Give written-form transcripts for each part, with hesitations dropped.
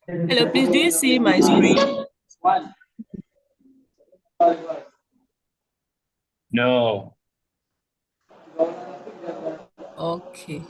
Hello, please, do you see my screen? No. Okay.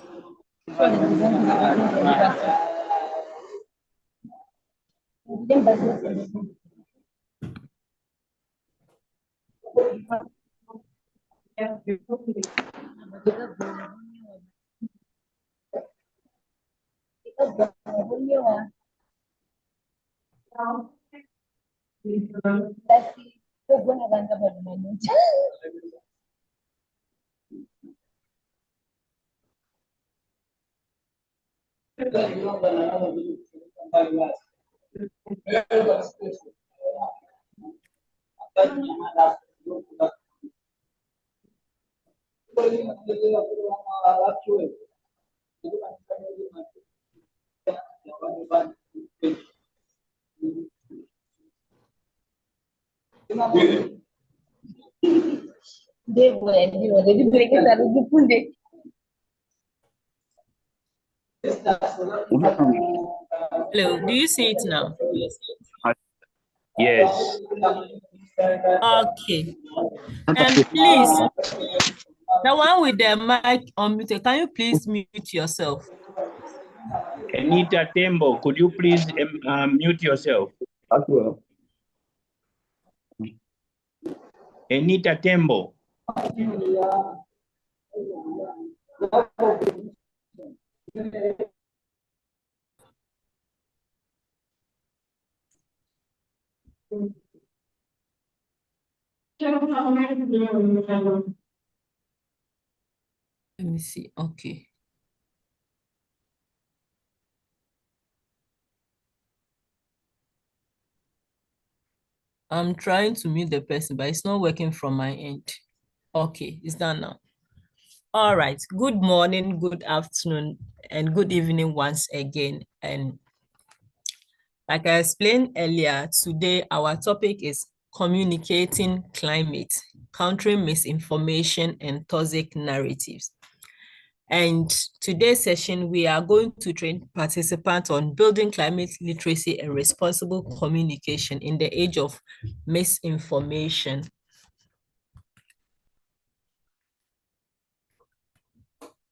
Hello, do you see it now? Yes. Okay. Please, the one with the mic unmuted, can you please mute yourself? Anita Tembo, could you please mute yourself? Anita Tembo. Let me see. Okay. I'm trying to mute the person, but it's not working from my end. Okay, it's done now. All right. Good morning, good afternoon, and good evening once again. And like I explained earlier, today our topic is communicating climate, countering misinformation and toxic narratives. And today's session, we are going to train participants on building climate literacy and responsible communication in the age of misinformation.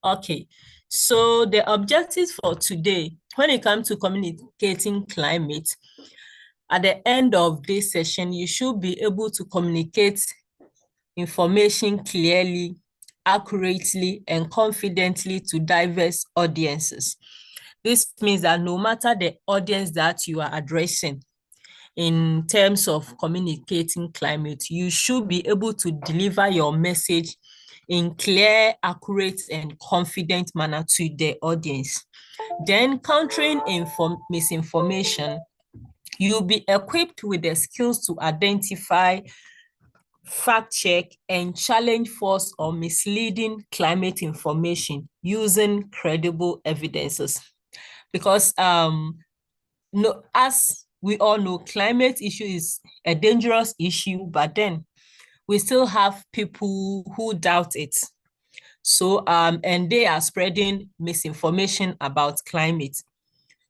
Okay, so the objectives for today, when it comes to communicating climate, at the end of this session, you should be able to communicate information clearly, accurately, and confidently to diverse audiences. This means that no matter the audience that you are addressing in terms of communicating climate, you should be able to deliver your message in clear, accurate, and confident manner to the audience. Then countering misinformation, you'll be equipped with the skills to identify, fact check, and challenge false or misleading climate information using credible evidences. Because no, as we all know, climate issue is a dangerous issue, but then we still have people who doubt it. So, and they are spreading misinformation about climate.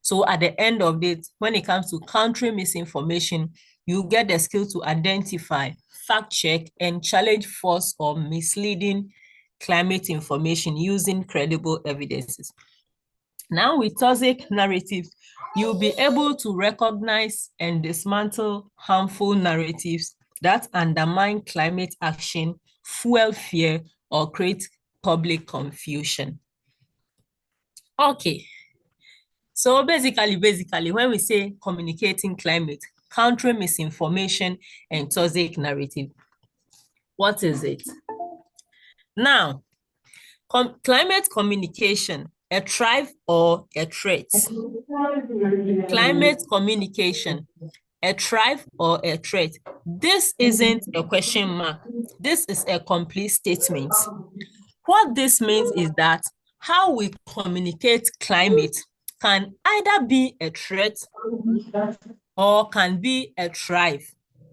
So at the end of it, when it comes to countering misinformation, you get the skill to identify, fact check, and challenge false or misleading climate information using credible evidences. Now with toxic narratives, you'll be able to recognize and dismantle harmful narratives that undermine climate action, fuel fear, or create public confusion. Okay, so basically, when we say communicating climate, countering misinformation and toxic narrative, what is it? Now, climate communication, a threat or a threat? Climate communication, a threat or a threat? This isn't a question mark. This is a complete statement. What this means is that how we communicate climate can either be a threat or can be a thrive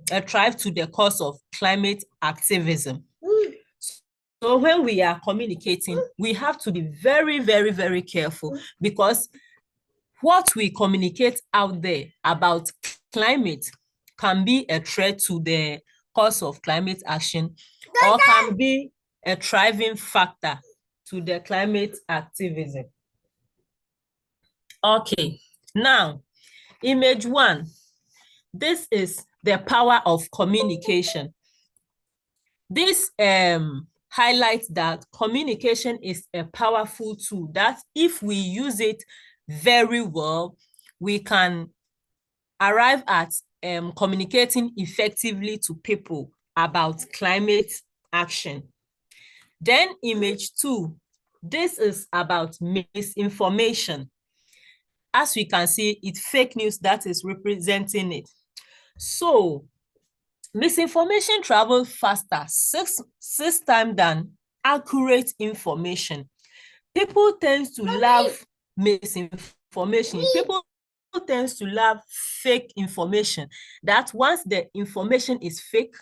to the cause of climate activism. So when we are communicating, we have to be very, very, very careful, because what we communicate out there about climate can be a threat to the cause of climate action, or can be a thriving factor to the climate activism. Okay, now, image 1. This is the power of communication. This highlights that communication is a powerful tool that if we use it very well, we can arrive at communicating effectively to people about climate action. Then image 2, this is about misinformation. As we can see, it's fake news that is representing it. So misinformation travels faster, six times than accurate information. People tend to love misinformation. People tend to love fake information, that once the information is fake,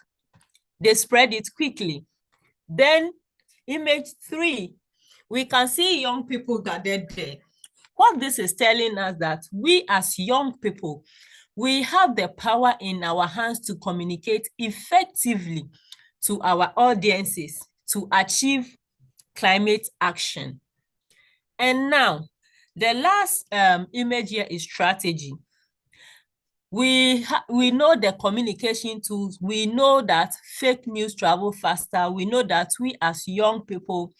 they spread it quickly. Then image 3, we can see young people gathered there. What this is telling us that we as young people, we have the power in our hands to communicate effectively to our audiences to achieve climate action. And now, the last image here is strategy. We know the communication tools. We know that fake news travel faster. We know that we as young people,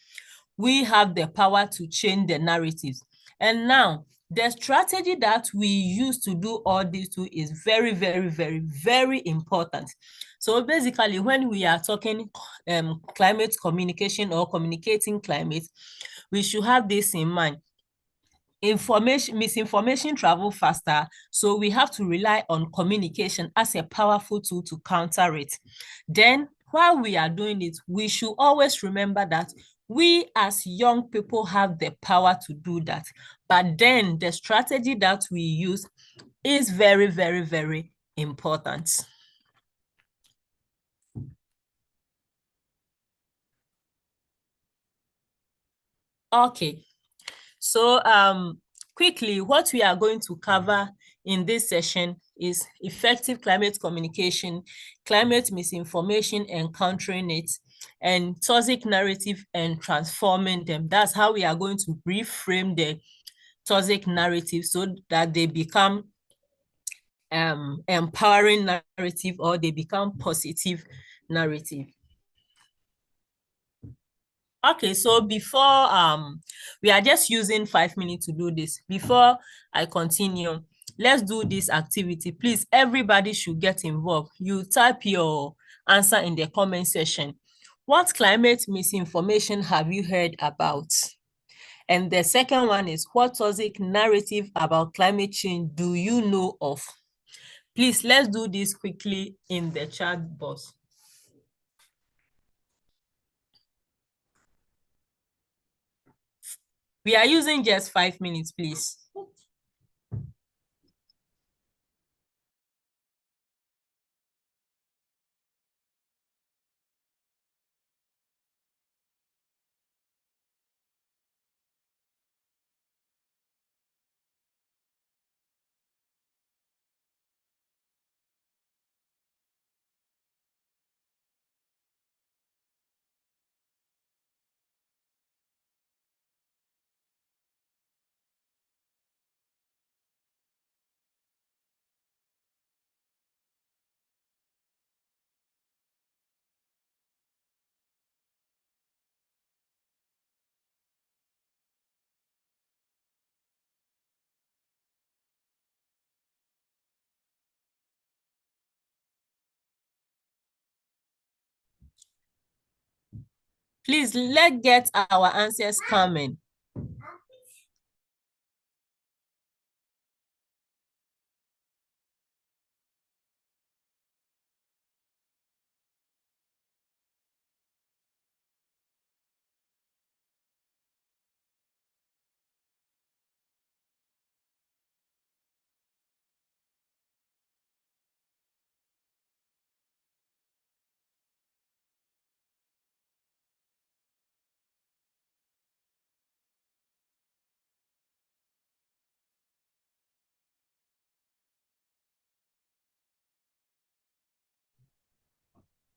we have the power to change the narratives. And now, the strategy that we use to do all these two is very, very, very, very important. So basically, when we are talking climate communication or communicating climate, we should have this in mind. Misinformation travel faster, so we have to rely on communication as a powerful tool to counter it. Then, while we are doing it, we should always remember that we as young people have the power to do that. But then the strategy that we use is very, very, very important. Okay, so quickly, what we are going to cover in this session is effective climate communication, climate misinformation and countering it, and toxic narrative and transforming them. That's how we are going to reframe the toxic narrative so that they become empowering narrative, or they become positive narrative. Okay, so before we are just using 5 minutes to do this. Before I continue, let's do this activity. Please, everybody should get involved. You type your answer in the comment section. What climate misinformation have you heard about? And the second one is, what toxic narrative about climate change do you know of? Please, let's do this quickly in the chat box. We are using just 5 minutes, please. Please, let's get our answers coming.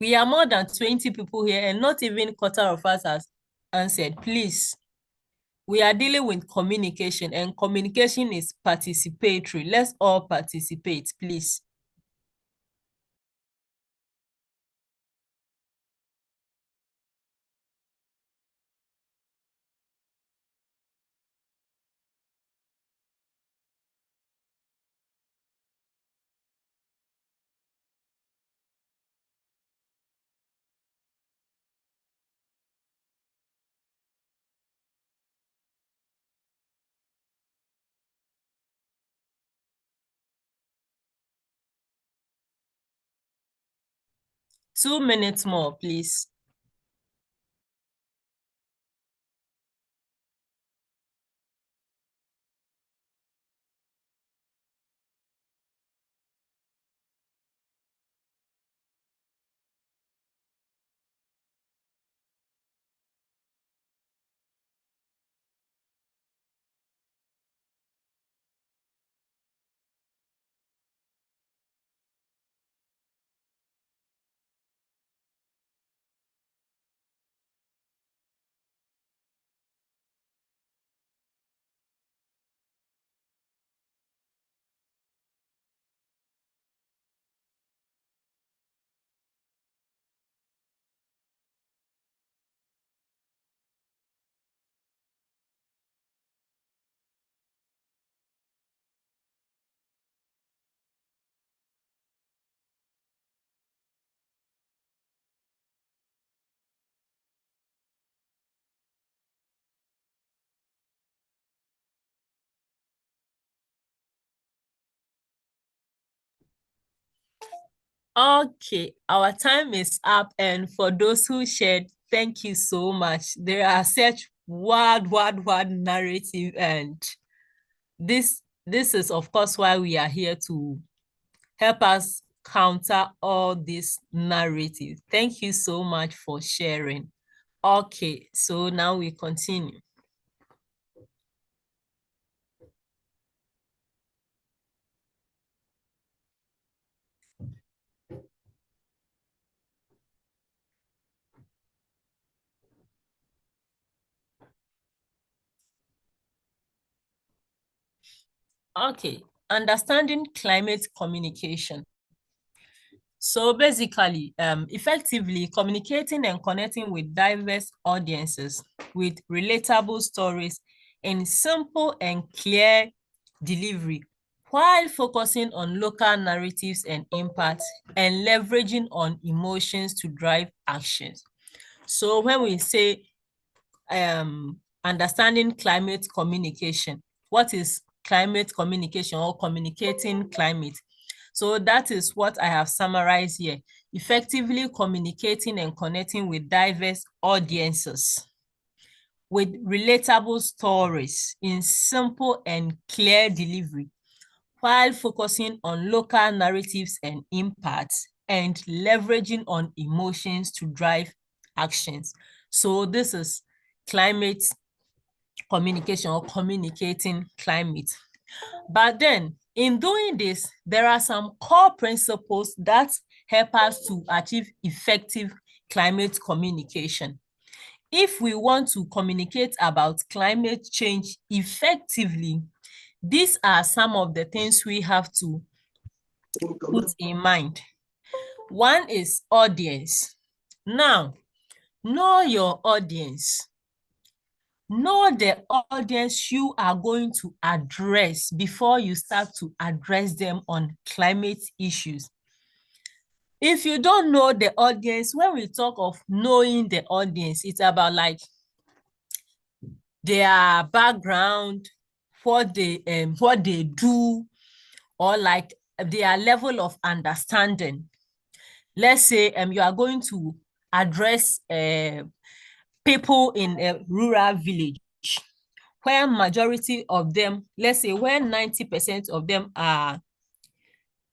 We are more than 20 people here and not even a quarter of us has answered. Please, we are dealing with communication and communication is participatory. Let's all participate, please. Two minutes more, please. Okay, our time is up, and for those who shared, thank you so much. There are such wide narrative, and this is of course why we are here, to help us counter all this narrative. Thank you so much for sharing. Okay, so now we continue. Okay, understanding climate communication. So basically, effectively communicating and connecting with diverse audiences with relatable stories in simple and clear delivery, while focusing on local narratives and impacts and leveraging on emotions to drive actions. So when we say understanding climate communication, what is climate communication or communicating climate? So that is what I have summarized here. Effectively communicating and connecting with diverse audiences with relatable stories in simple and clear delivery, while focusing on local narratives and impacts and leveraging on emotions to drive actions. So this is climate communication or communicating climate. But then in doing this, there are some core principles that help us to achieve effective climate communication. If we want to communicate about climate change effectively, these are some of the things we have to put in mind. One is audience. Now, know your audience. Know the audience you are going to address before you start to address them on climate issues. If you don't know the audience, when we talk of knowing the audience, it's about like their background, what they do, or like their level of understanding. Let's say you are going to address people in a rural village where majority of them, let's say where 90% of them are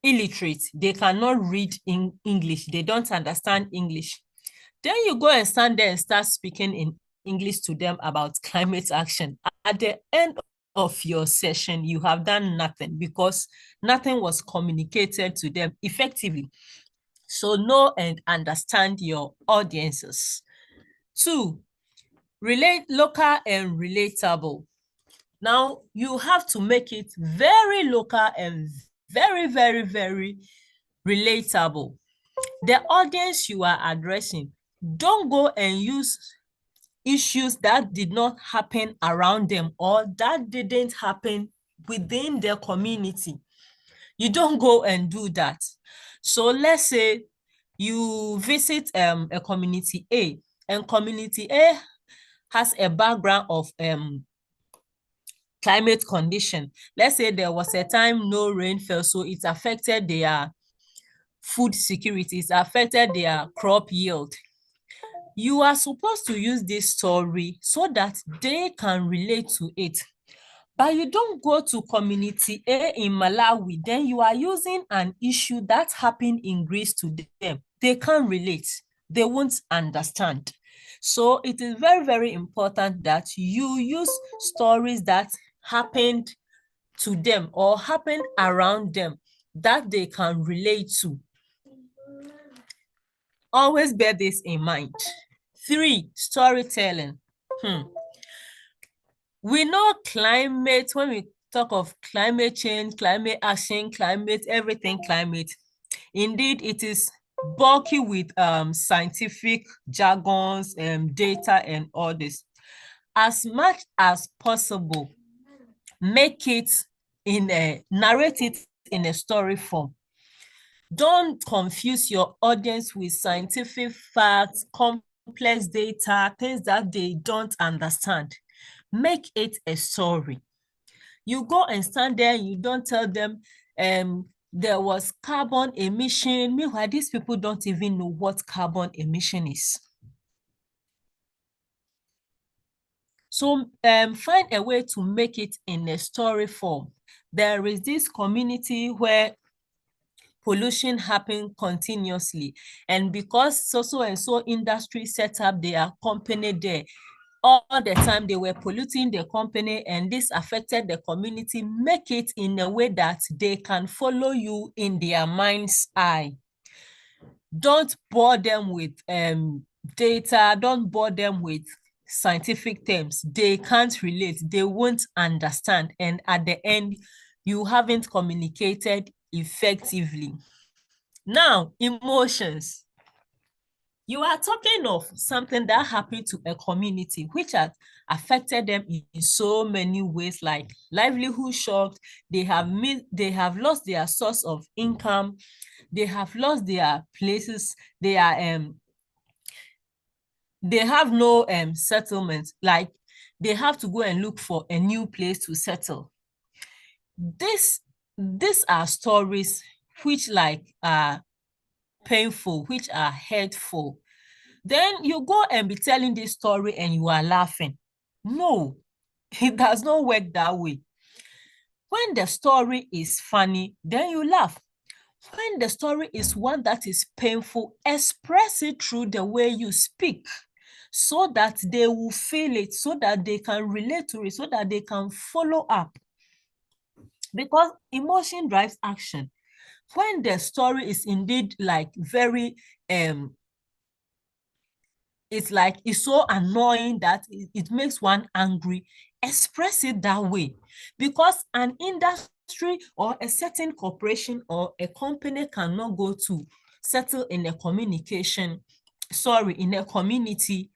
illiterate, they cannot read in English, they don't understand English. Then you go and stand there and start speaking in English to them about climate action. At the end of your session, you have done nothing because nothing was communicated to them effectively. So know and understand your audiences. 2, relate local and relatable. Now, you have to make it very local and very, very, very relatable. The audience you are addressing, don't go and use issues that did not happen around them or that didn't happen within their community. You don't go and do that. So let's say you visit a community A, and community A has a background of climate condition. Let's say there was a time no rain fell, so it affected their food security, it affected their crop yield. You are supposed to use this story so that they can relate to it. But you don't go to community A in Malawi, then you are using an issue that happened in Greece to them. They can't relate. They won't understand. So it is very, very important that you use stories that happened to them or happened around them that they can relate to. Always bear this in mind. 3, storytelling. We know climate, when we talk of climate change, climate action, climate, everything climate. Indeed, it is bulky with scientific jargons, data, and all this. As much as possible, make it narrate it in a story form. Don't confuse your audience with scientific facts, complex data, things that they don't understand. Make it a story. You go and stand there, you don't tell them there was carbon emission. Meanwhile, these people don't even know what carbon emission is. So find a way to make it in a story form. There is this community where pollution happen continuously, and because so and so industry set up their company there, all the time they were polluting the company and this affected the community. Make it in a way that they can follow you in their mind's eye. Don't bore them with data, don't bore them with scientific terms. They can't relate, they won't understand, and at the end you haven't communicated effectively. Now, emotions. You are talking of something that happened to a community which has affected them in so many ways, like livelihood shock. They have lost their source of income. They have lost their places. They have no settlement. Like they have to go and look for a new place to settle. These are stories which are painful, which are hurtful. Then you go and be telling this story and you are laughing. No, it does not work that way. When the story is funny, then you laugh. When the story is one that is painful, express it through the way you speak so that they will feel it, so that they can relate to it, so that they can follow up. Because emotion drives action. When the story is indeed like very it's so annoying that it makes one angry, express it that way. Because an industry or a certain corporation or a company cannot go to settle in a in a community,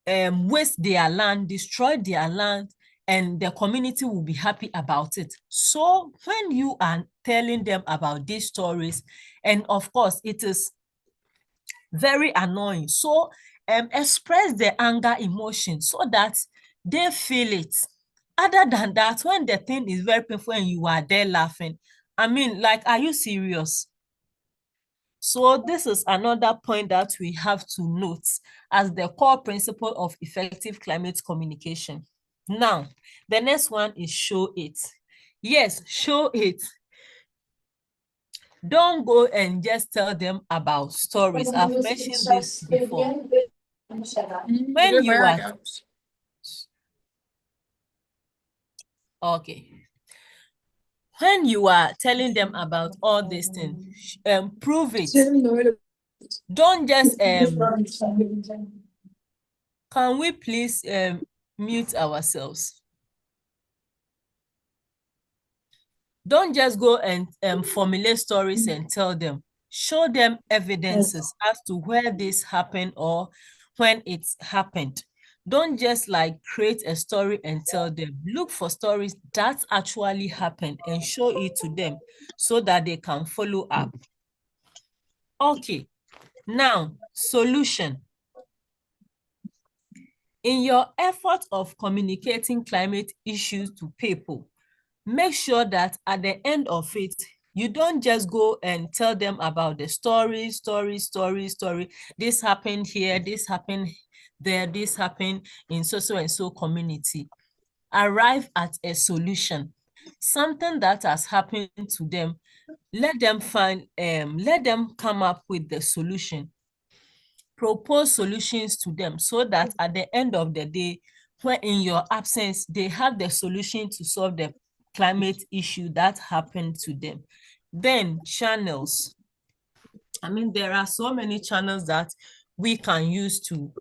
waste their land, destroy their land, and the community will be happy about it. So when you are telling them about these stories, and of course, it is very annoying. So express the anger emotion so that they feel it. Other than that, when the thing is very painful and you are there laughing, I mean, like, are you serious? So this is another point that we have to note as the core principle of effective climate communication. Now, the next one is show it. Yes, show it. Don't go and just tell them about stories. I've mentioned this before. When you are okay, when you are telling them about all these things, prove it. Don't just can we please mute ourselves? Don't just go and formulate stories and tell them. Show them evidences as to where this happened or when it happened. Don't just like create a story and tell them. Look for stories that actually happened and show it to them so that they can follow up. Okay, now solution. In your effort of communicating climate issues to people, make sure that at the end of it, you don't just go and tell them about the story. This happened here, this happened there, this happened in so and so community. Arrive at a solution, something that has happened to them. Let them come up with the solution. Propose solutions to them so that at the end of the day, when in your absence, they have the solution to solve the climate issue that happened to them. Then channels. I mean, there are so many channels that we can use to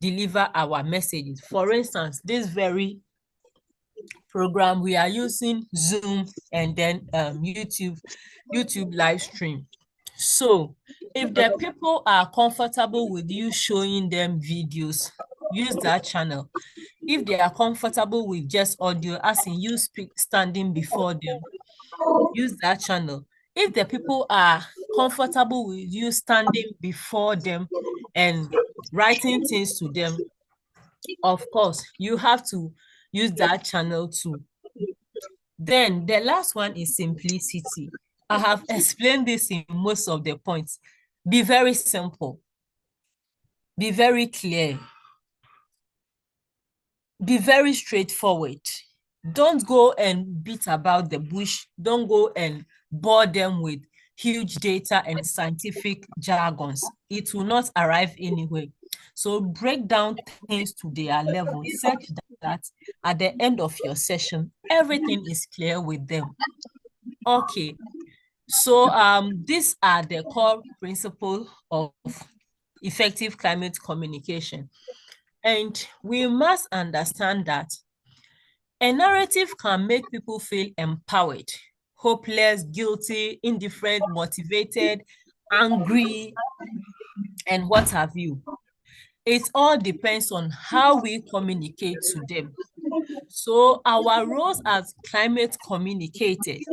deliver our messages. For instance, this very program, we are using Zoom and then YouTube live stream. So if the people are comfortable with you showing them videos, use that channel. If they are comfortable with just audio, as in you standing before them, use that channel. If the people are comfortable with you standing before them and writing things to them, of course, you have to use that channel too. Then the last one is simplicity. I have explained this in most of the points. Be very simple. Be very clear. Be very straightforward. Don't go and beat about the bush. Don't go and bore them with huge data and scientific jargons. It will not arrive anywhere. So break down things to their level such that at the end of your session, everything is clear with them. Okay, so these are the core principles of effective climate communication. And we must understand that a narrative can make people feel empowered, hopeless, guilty, indifferent, motivated, angry, and what have you. It all depends on how we communicate to them. So our roles as climate communicators,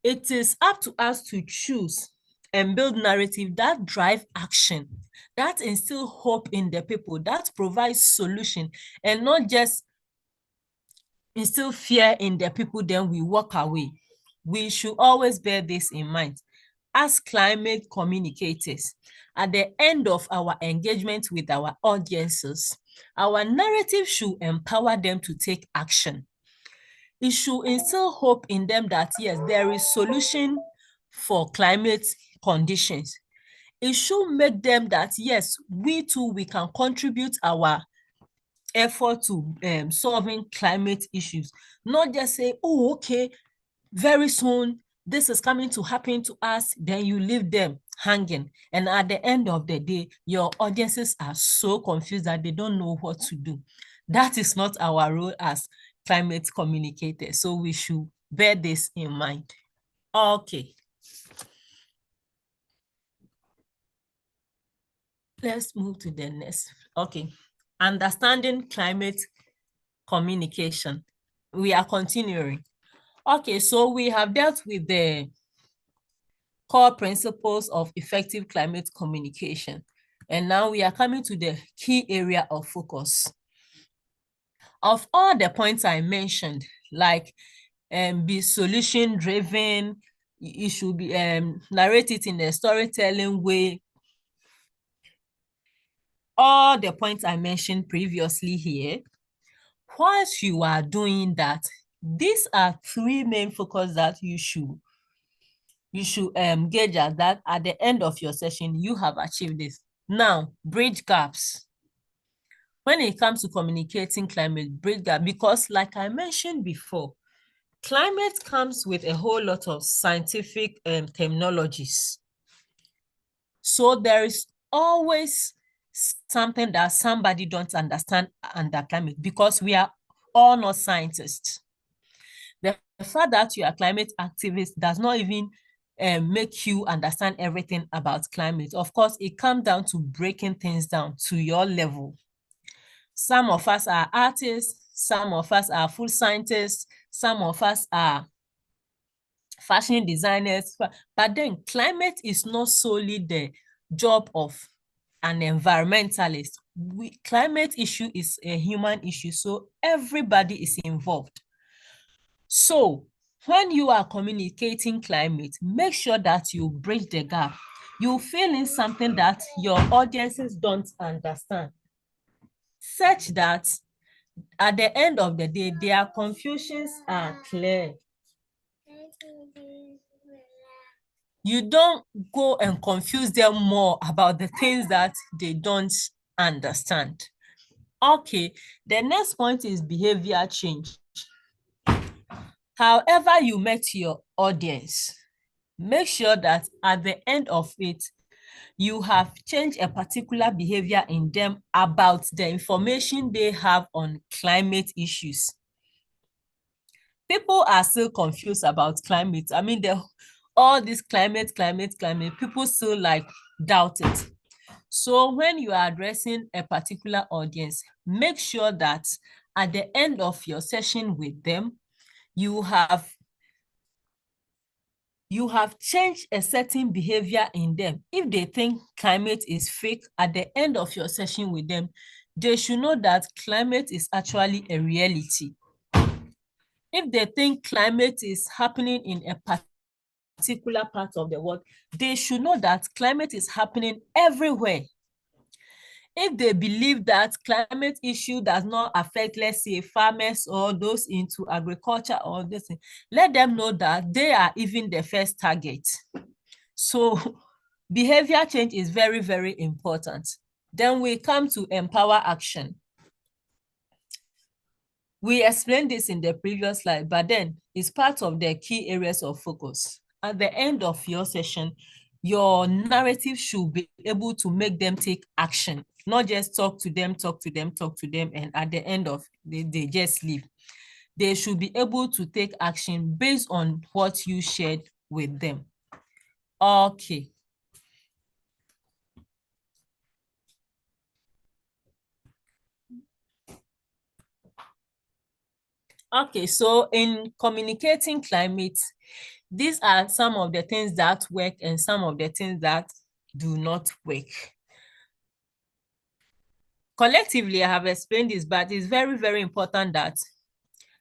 it is up to us to choose and build narrative that drive action, that instill hope in the people, that provides solution, and not just instill fear in the people, then we walk away. We should always bear this in mind. As climate communicators, at the end of our engagement with our audiences, our narrative should empower them to take action. It should instill hope in them that yes, there is solution for climate conditions. It should make them that yes, we too, we can contribute our effort to solving climate issues. Not just say, oh, okay, very soon this is coming to happen to us, then you leave them hanging. And at the end of the day, your audiences are so confused that they don't know what to do. That is not our role as climate communicators. So we should bear this in mind. Okay. Let's move to the next. Okay. Understanding climate communication. We are continuing. Okay, so we have dealt with the core principles of effective climate communication. And now we are coming to the key area of focus. Of all the points I mentioned, like be solution driven, you should be narrate it in a storytelling way. All the points I mentioned previously here, whilst you are doing that, these are three main focus that you should gauge at that at the end of your session, you have achieved this. Now, bridge gaps. When it comes to communicating climate, bridge gap, because like I mentioned before, climate comes with a whole lot of scientific terminologies. So there is always something that somebody don't understand under climate because we are all not scientists. The fact that you are climate activist does not even make you understand everything about climate. Of course, it comes down to breaking things down to your level. Some of us are artists, some of us are food scientists, some of us are fashion designers, but then climate is not solely the job of an environmentalist. Climate issue is a human issue, so everybody is involved. So when you are communicating climate, make sure that you bridge the gap. You fill in something that your audiences don't understand, such that at the end of the day, their confusions are clear. You don't go and confuse them more about the things that they don't understand. Okay, the next point is behavior change. However you met your audience, make sure that at the end of it, you have changed a particular behavior in them about the information they have on climate issues. People are still confused about climate. I mean, all this climate, people still like doubt it. So when you are addressing a particular audience, make sure that at the end of your session with them, you have changed a certain behavior in them. If they think climate is fake, at the end of your session with them, they should know that climate is actually a reality. If they think climate is happening in a particular part of the world, they should know that climate is happening everywhere. If they believe that climate issue does not affect, let's say, farmers or those into agriculture or this, let them know that they are even the first target. So behavior change is very, very important. Then we come to empower action. We explained this in the previous slide, but then it's part of the key areas of focus. At the end of your session, your narrative should be able to make them take action, not just talk to them, and at the end of they just leave. They should be able to take action based on what you shared with them. Okay. Okay, so in communicating climate, these are some of the things that work and some of the things that do not work. Collectively, I have explained this, but it's very, very important that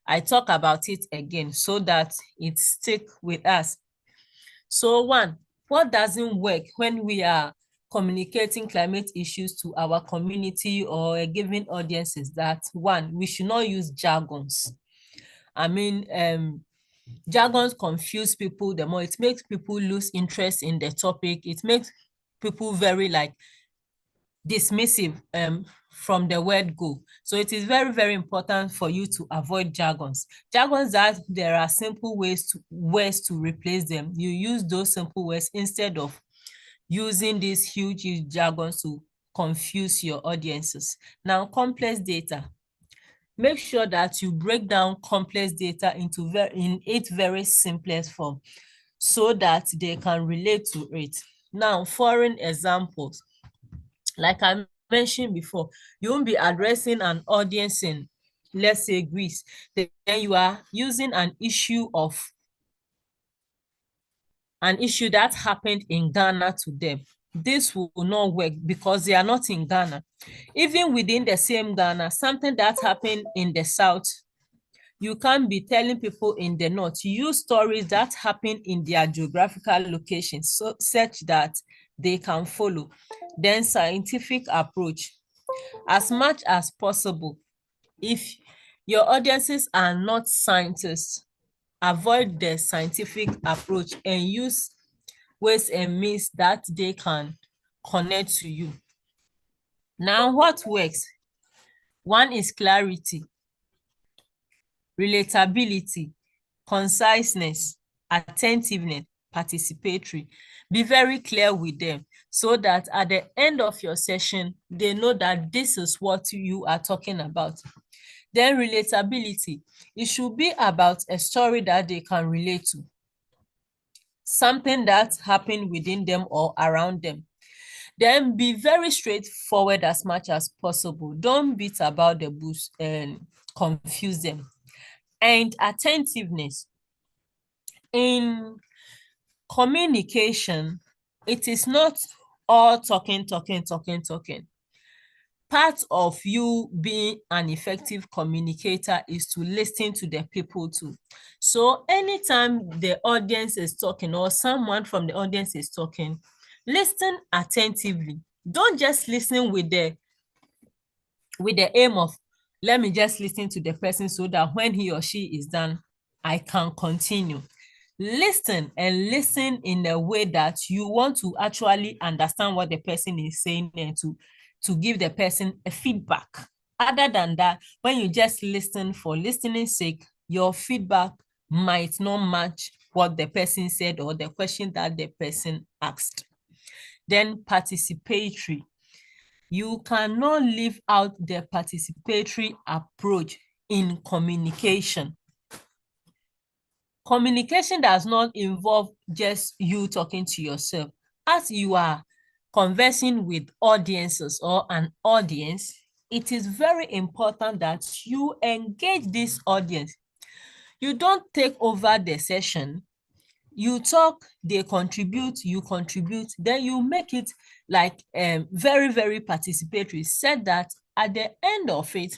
I talk about it again so that it sticks with us. So one, what doesn't work when we are communicating climate issues to our community or a given audience is that one, we should not use jargons. I mean, jargons confuse people the more. It makes people lose interest in the topic. It makes people very like dismissive from the word go. So it is very, very important for you to avoid jargons. Jargons that there are simple words to replace them. You use those simple words instead of using these huge jargons to confuse your audiences. Now, complex data. Make sure that you break down complex data into its very simplest form so that they can relate to it. Now, foreign examples. Like I mentioned before, you won't be addressing an audience in let's say Greece, then you are using an issue that happened in Ghana to them. This will not work because they are not in Ghana. Even within the same Ghana, something that happened in the South, you can't be telling people in the North. Use stories that happen in their geographical locations such that they can follow. Then scientific approach. As much as possible, if your audiences are not scientists, avoid the scientific approach and use ways and means that they can connect to you. Now, what works? One is clarity, relatability, conciseness, attentiveness, participatory. Be very clear with them so that at the end of your session, they know that this is what you are talking about. Then relatability. It should be about a story that they can relate to, something that happened within them or around them. Then be very straightforward as much as possible. Don't beat about the bush and confuse them. And attentiveness. In communication, it is not all talking. Part of you being an effective communicator is to listen to the people too. So anytime the audience is talking or someone from the audience is talking, listen attentively. Don't just listen with the aim of, let me just listen to the person so that when he or she is done, I can continue. Listen, and listen in a way that you want to actually understand what the person is saying and to give the person a feedback. Other than that, when you just listen for listening's sake, your feedback might not match what the person said or the question that the person asked. Then participatory. You cannot leave out the participatory approach in communication. Communication does not involve just you talking to yourself. As you are conversing with audiences or an audience, it is very important that you engage this audience. You don't take over the session. You talk, they contribute, you contribute, then you make it like very, very participatory. Said that at the end of it,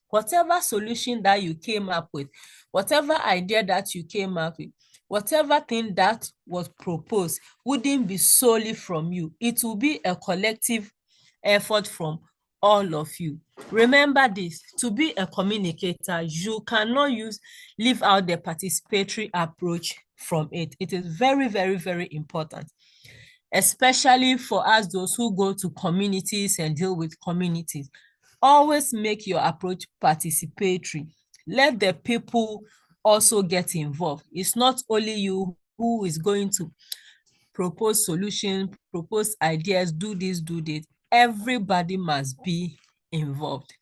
whatever solution that you came up with, whatever idea that you came up with, whatever thing that was proposed wouldn't be solely from you. It will be a collective effort from all of you. Remember this, to be a communicator, you cannot leave out the participatory approach from it. It is very, very, very important, especially for us, those who go to communities and deal with communities. Always make your approach participatory. Let the people also get involved. It's not only you who is going to propose solutions, propose ideas, do this, do that. Everybody must be involved.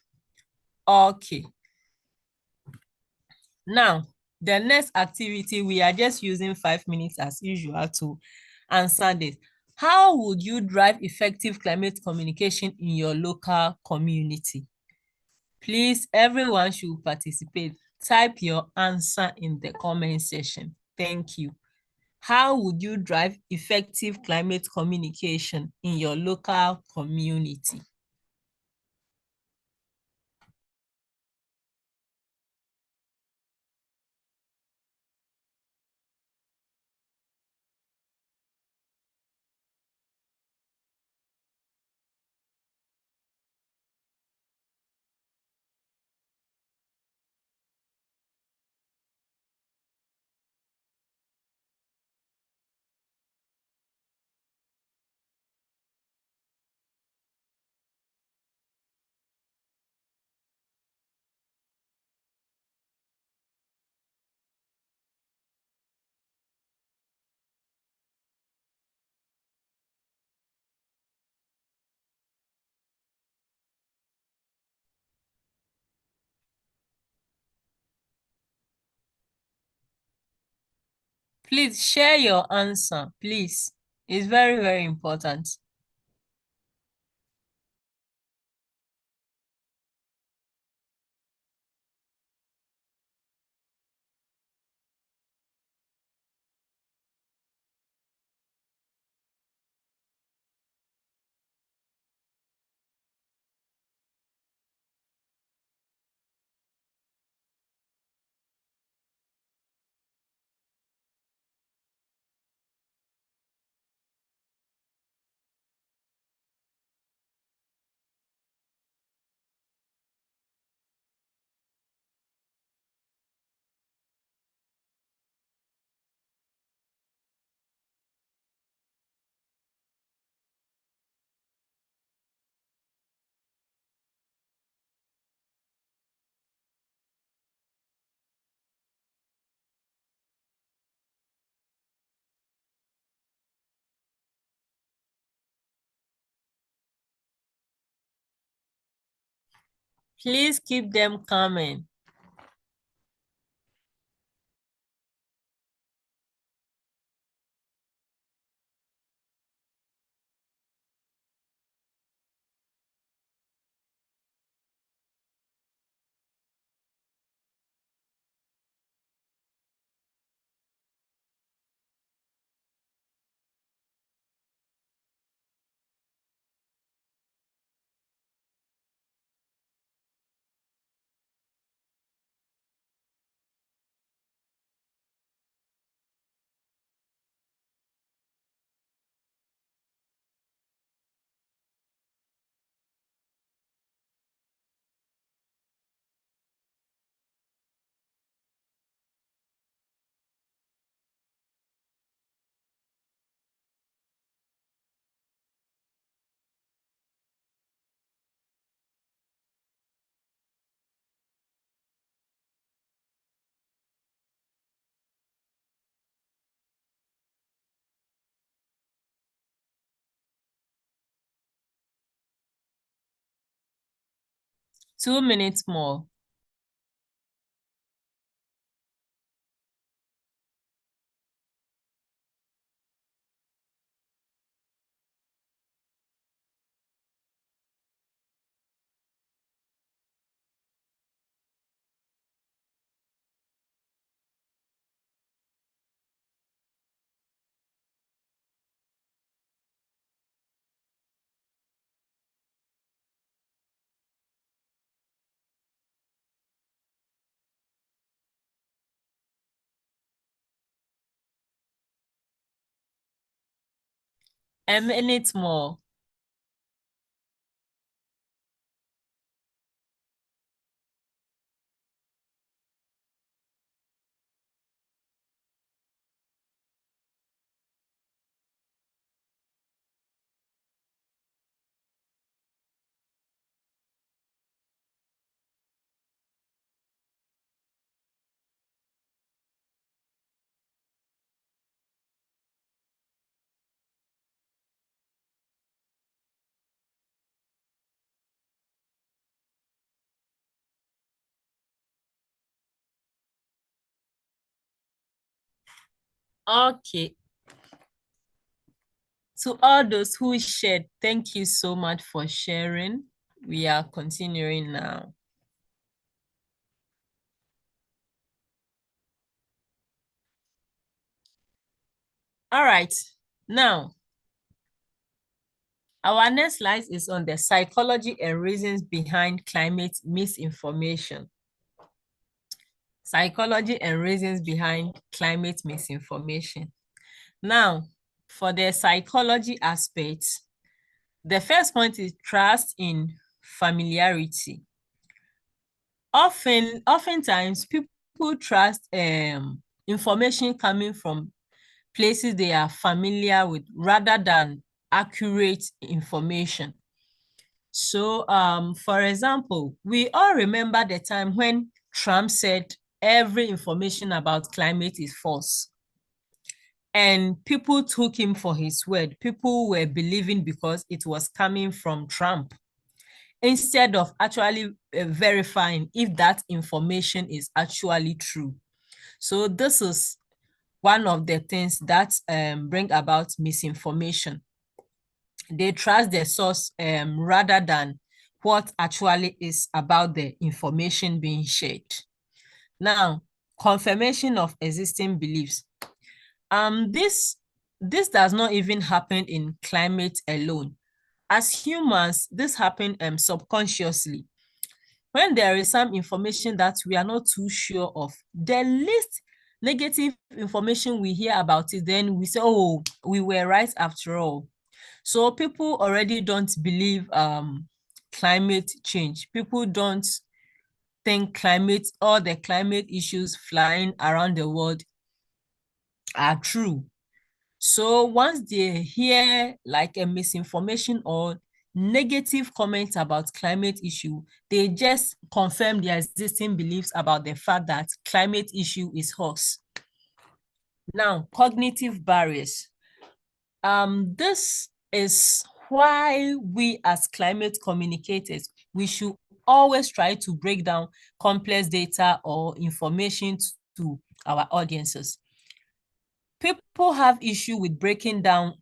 Okay. Now, the next activity, we are just using 5 minutes as usual to answer this. How would you drive effective climate communication in your local community? Please, everyone should participate. Type your answer in the comment section. Thank you. How would you drive effective climate communication in your local community? Please share your answer, please. It's very, very important. Please keep them coming. Two minutes more. A minute more. Okay. To all those who shared, thank you so much for sharing. We are continuing now. All right. Now, our next slide is on the psychology and reasons behind climate misinformation. Psychology and reasons behind climate misinformation. Now, for the psychology aspect, the first point is trust in familiarity. Oftentimes, people trust information coming from places they are familiar with rather than accurate information. So, for example, we all remember the time when Trump said every information about climate is false. And people took him for his word. People were believing because it was coming from Trump, instead of actually verifying if that information is actually true. So this is one of the things that bring about misinformation. They trust the source rather than what actually is about the information being shared. Now, confirmation of existing beliefs. This does not even happen in climate alone. As humans, this happens subconsciously. When there is some information that we are not too sure of, the least negative information we hear about it, then we say, oh, we were right after all. So people already don't believe climate change. People don't think all the climate issues flying around the world are true. So once they hear like a misinformation or negative comments about climate issue, they just confirm their existing beliefs about the fact that climate issue is hoax. Now, cognitive barriers. This is why we as climate communicators, we should always try to break down complex data or information to our audiences. People have issue with breaking down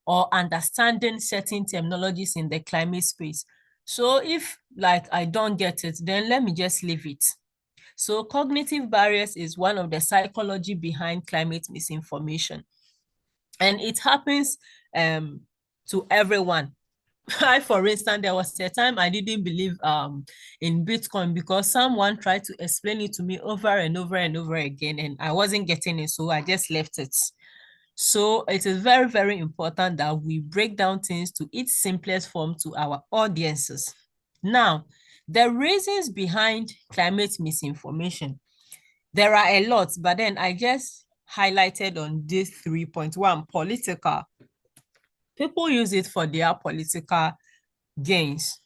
or understanding certain terminologies in the climate space. So if like I don't get it, then let me just leave it. So cognitive barriers is one of the psychology behind climate misinformation. And it happens to everyone. For instance, there was a time I didn't believe in Bitcoin because someone tried to explain it to me over and over and over again, and I wasn't getting it, so I just left it. So it is very, very important that we break down things to its simplest form to our audiences. Now, the reasons behind climate misinformation, there are a lot, but then I just highlighted on this 3.1, political. People use it for their political gains.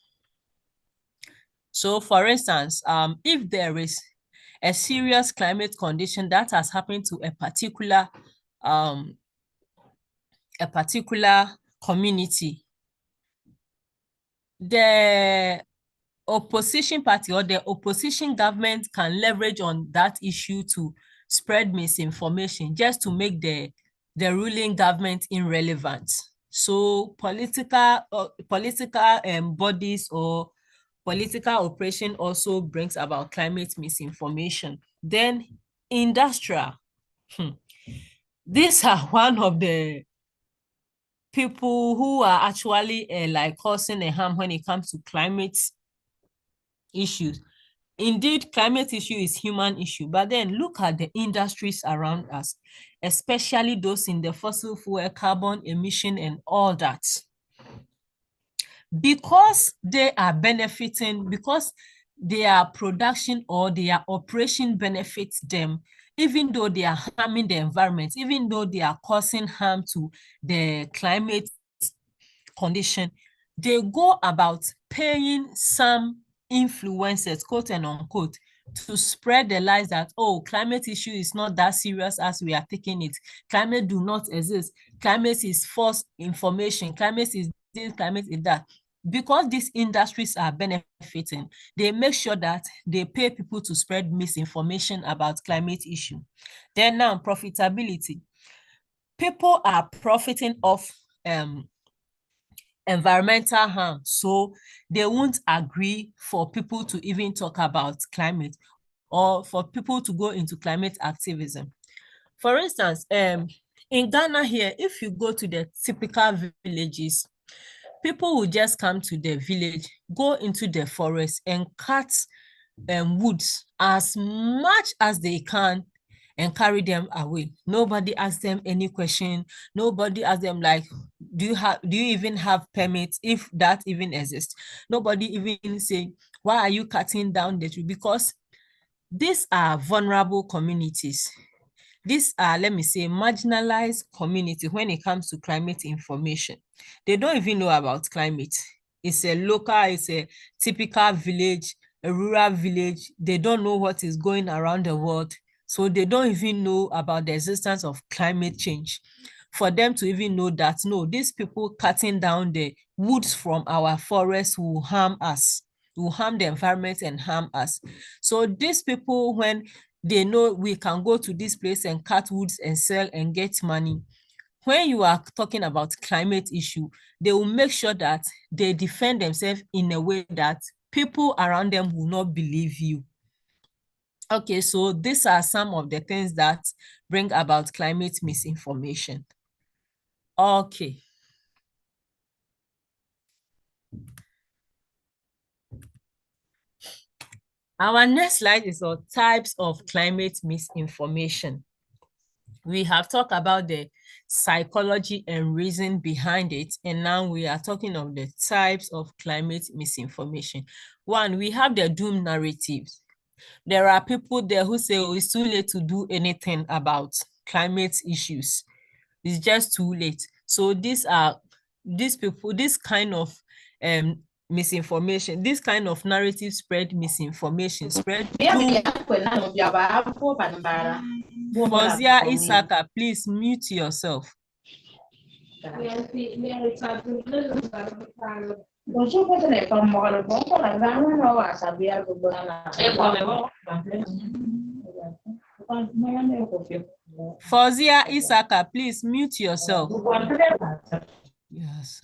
So for instance, if there is a serious climate condition that has happened to a particular community, the opposition party or the opposition government can leverage on that issue to spread misinformation just to make the ruling government irrelevant. So political bodies or political operation also brings about climate misinformation. Then industrial. These are one of the people who are actually like causing a harm when it comes to climate issues. Indeed, climate issue is human issue, but then look at the industries around us, especially those in the fossil fuel, carbon emission, and all that. Because they are benefiting, because their production or their operation benefits them, even though they are harming the environment, even though they are causing harm to the climate condition, they go about paying some influencers, quote and unquote, to spread the lies that, oh, climate issue is not that serious as we are taking it. Climate do not exist. Climate is false information. Climate is this, climate is that. Because these industries are benefiting, they make sure that they pay people to spread misinformation about climate issue. Then now, profitability. People are profiting off environmental harm, so they won't agree for people to even talk about climate or for people to go into climate activism. For instance, in Ghana here, if you go to the typical villages, people will just come to the village, go into the forest and cut woods as much as they can and carry them away. Nobody asks them any question. Nobody asks them like, do you even have permits, if that even exists? Nobody even say, why are you cutting down the tree? Because these are vulnerable communities. These are, let me say, marginalized community when it comes to climate information. They don't even know about climate. It's a local, it's a typical village, a rural village. They don't know what is going around the world. So they don't even know about the existence of climate change. For them to even know that, no, these people cutting down the woods from our forests will harm us, will harm the environment and harm us. So these people, when they know we can go to this place and cut woods and sell and get money, when you are talking about climate issue, they will make sure that they defend themselves in a way that people around them will not believe you. Okay, so these are some of the things that bring about climate misinformation. Okay. Our next slide is on types of climate misinformation. We have talked about the psychology and reason behind it, and now we are talking of the types of climate misinformation. One, we have the doom narratives. There are people there who say, oh, it's too late to do anything about climate issues. It's just too late. So these people, this kind of misinformation, this kind of narrative spread misinformation, spread Fozia Isaka, please mute yourself. Fauzia Isaka, please mute yourself. Yes.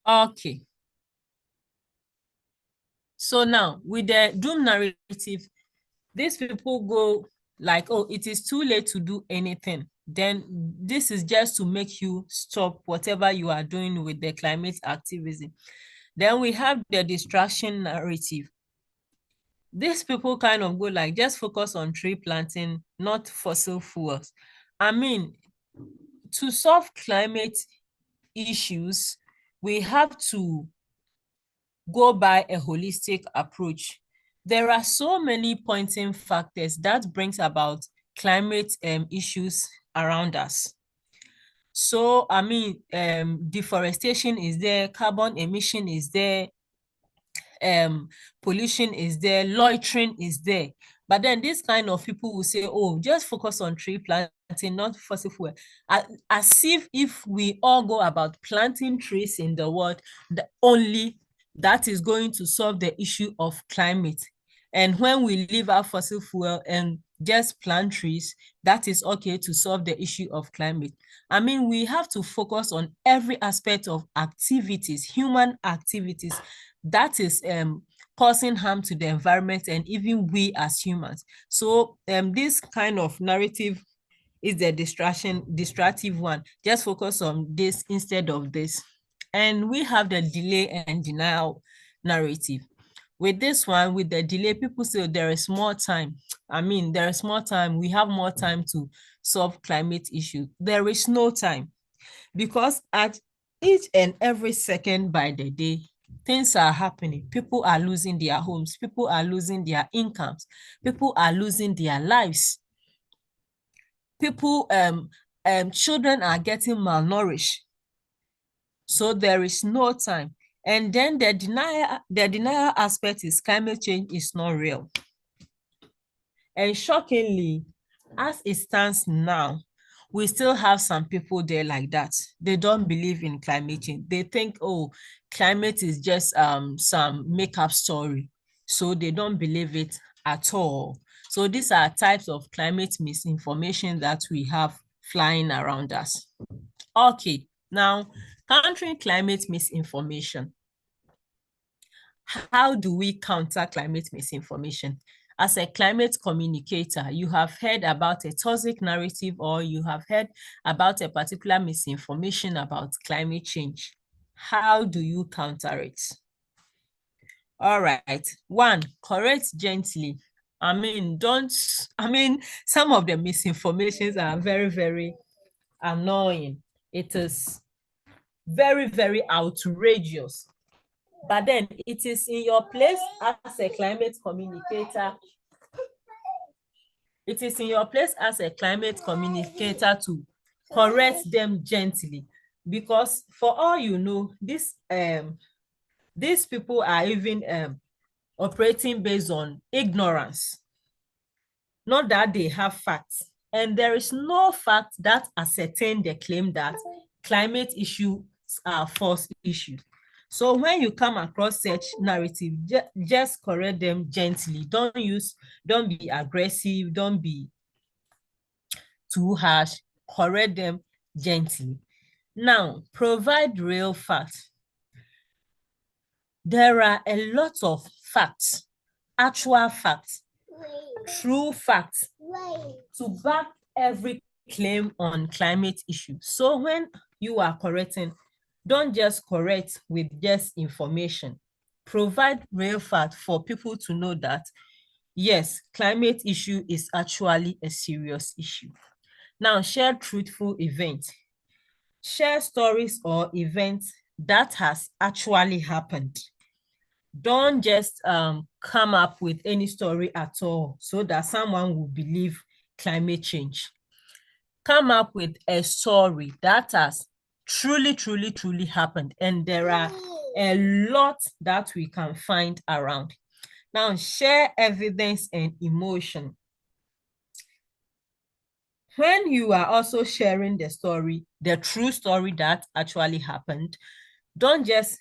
Okay. So now with the doom narrative, these people go like, oh, it is too late to do anything. Then this is just to make you stop whatever you are doing with the climate activism. Then we have the distraction narrative. These people kind of go like, just focus on tree planting, not fossil fuels. I mean, to solve climate issues, we have to go by a holistic approach. There are so many pointing factors that brings about climate issues around us. So, I mean, deforestation is there, carbon emission is there, pollution is there, loitering is there. But then this kind of people will say, oh, just focus on tree planting, not fossil fuel. As if we all go about planting trees in the world, only that is going to solve the issue of climate. And when we leave out fossil fuel and just plant trees, that is okay to solve the issue of climate. I mean, we have to focus on every aspect of activities, human activities, that is causing harm to the environment and even we as humans. So this kind of narrative is the distractive one. Just focus on this instead of this. And we have the delay and denial narrative. With this one, with the delay, people say there is more time. I mean, there is more time. We have more time to solve climate issues. There is no time, because at each and every second by the day, things are happening. People are losing their homes. People are losing their incomes. People are losing their lives. People, children are getting malnourished. So there is no time. And then the denial aspect is climate change is not real. And shockingly, as it stands now, we still have some people there like that. They don't believe in climate change. They think, oh, climate is just some makeup story. So they don't believe it at all. So these are types of climate misinformation that we have flying around us. Okay, now countering climate misinformation. How do we counter climate misinformation? As a climate communicator, you have heard about a toxic narrative or you have heard about a particular misinformation about climate change. How do you counter it? All right. One, correct gently. Some of the misinformations are very, very annoying. It is very, very outrageous. But then it is in your place as a climate communicator. It is in your place as a climate communicator to correct them gently. Because for all you know, these people are even operating based on ignorance. Not that they have facts. And there is no fact that ascertain the claim that climate issues are false issues. So when you come across such narrative, just correct them gently. Don't be aggressive, don't be too harsh, correct them gently. Now, provide real facts. There are a lot of facts, actual facts, true facts to back every claim on climate issue. So when you are correcting, don't just correct with just information. Provide real fact for people to know that, yes, climate issue is actually a serious issue. Now, share truthful events. Share stories or events that has actually happened. Don't just come up with any story at all so that someone will believe climate change. Come up with a story that has truly happened. And there are a lot that we can find around. Now, share evidence and emotion. When you are also sharing the story, the true story that actually happened, don't just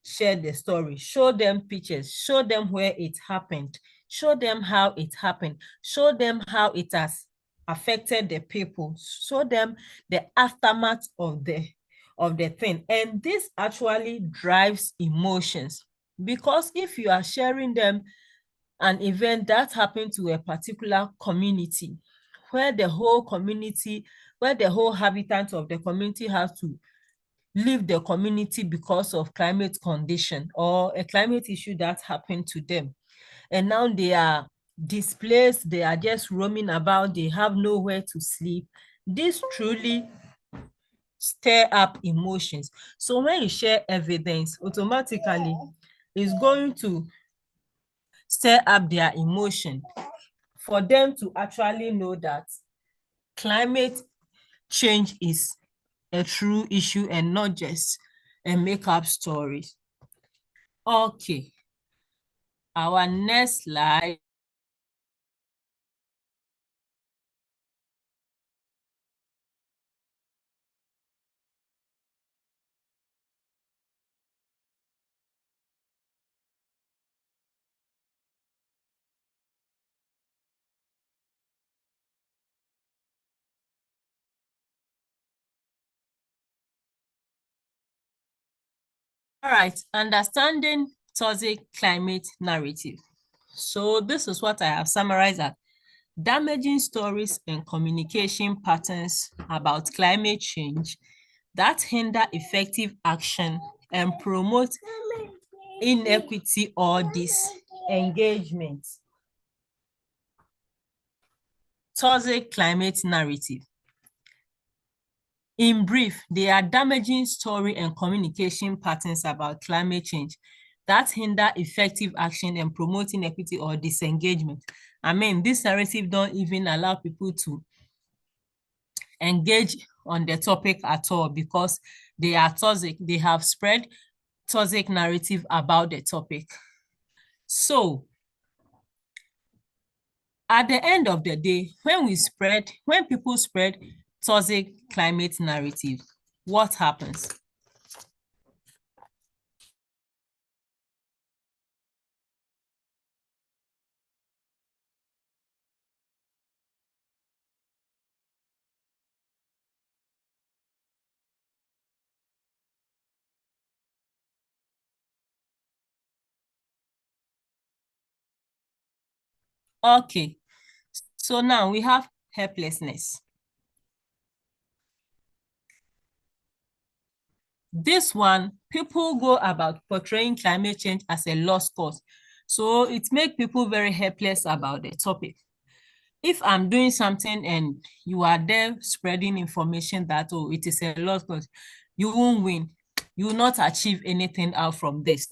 share the story. Show them pictures, show them where it happened, show them how it happened, show them how it has affected the people, show them the aftermath of the thing. And this actually drives emotions, because if you are sharing them an event that happened to a particular community, where the whole community, where the whole habitant of the community has to leave the community because of climate condition or a climate issue that happened to them, and now they are displaced, they are just roaming about, they have nowhere to sleep. This truly stir up emotions. So when you share evidence, automatically it's going to stir up their emotion for them to actually know that climate change is a true issue and not just a make-up story. Okay, our next slide. All right, understanding toxic climate narrative. So this is what I have summarized as damaging stories and communication patterns about climate change that hinder effective action and promote inequity or disengagement. Toxic climate narrative. In brief, they are damaging story and communication patterns about climate change that hinder effective action and promoting equity or disengagement. I mean, this narrative don't even allow people to engage on the topic at all because they are toxic. They have spread toxic narrative about the topic. So at the end of the day, when people spread toxic climate narrative, what happens? Okay, so now we have helplessness. This one, people go about portraying climate change as a lost cause. So it makes people very helpless about the topic. If I'm doing something and you are there spreading information that, oh, it is a lost cause, you won't win. You will not achieve anything out from this.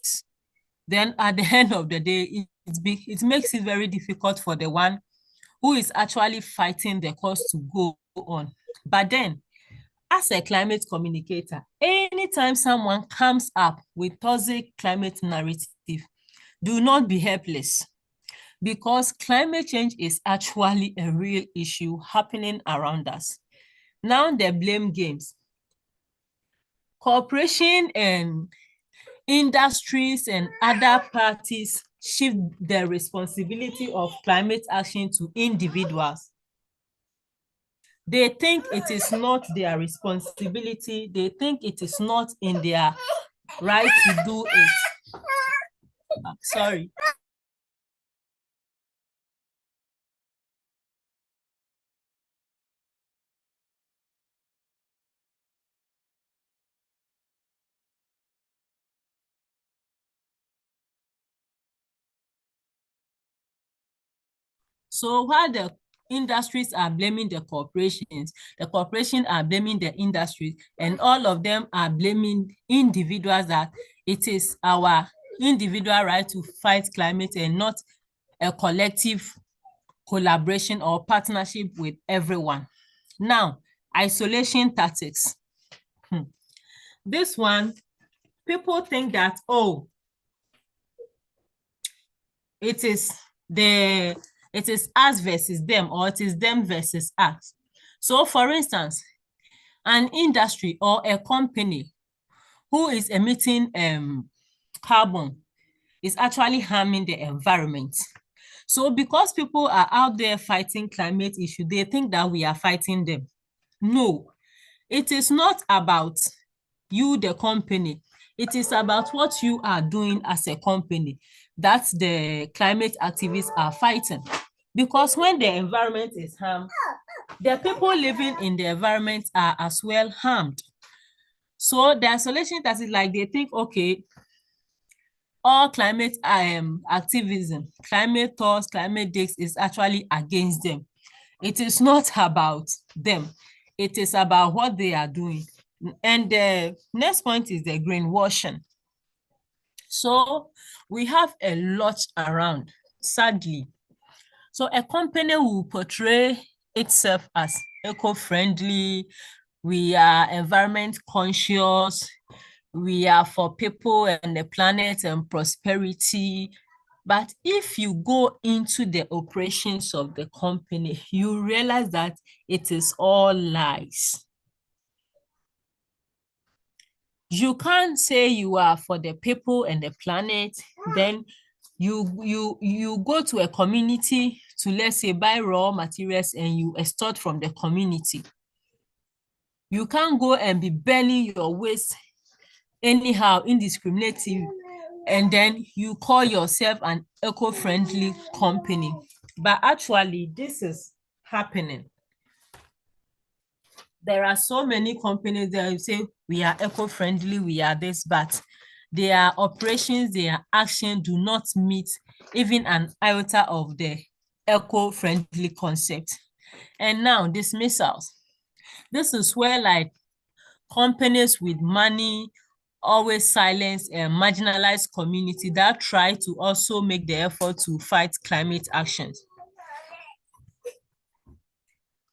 Then at the end of the day, it makes it very difficult for the one who is actually fighting the cause to go on. But then, as a climate communicator, anytime someone comes up with toxic climate narrative, do not be helpless, because climate change is actually a real issue happening around us. Now the blame games. Corporation and industries and other parties shift the responsibility of climate action to individuals. They think it is not their responsibility. They think it is not in their right to do it. Sorry. So while the industries are blaming the corporations are blaming the industries, and all of them are blaming individuals that it is our individual right to fight climate and not a collective collaboration or partnership with everyone. Now, isolation tactics. This one, people think that, oh, it is us versus them, or it is them versus us. So for instance, an industry or a company who is emitting carbon is actually harming the environment. So because people are out there fighting climate issue, they think that we are fighting them. No, it is not about you, the company. It is about what you are doing as a company that the climate activists are fighting. Because when the environment is harmed, the people living in the environment are as well harmed. So the isolation that is like they think, okay, all climate activism, climate thoughts, climate dates is actually against them. It is not about them. It is about what they are doing. And the next point is the greenwashing. So we have a lot around, sadly. So a company will portray itself as eco-friendly, we are environment conscious, we are for people and the planet and prosperity. But if you go into the operations of the company, you realize that it is all lies. You can't say you are for the people and the planet, then you go to a community to, let's say, buy raw materials and you extort from the community. You can't go and be burning your waste anyhow, indiscriminately, and then you call yourself an eco-friendly company. But actually, this is happening. There are so many companies that say we are eco-friendly, we are this, but their operations, their action do not meet even an iota of the eco-friendly concept. And now dismissals. This is where like companies with money always silence a marginalized community that try to also make the effort to fight climate actions.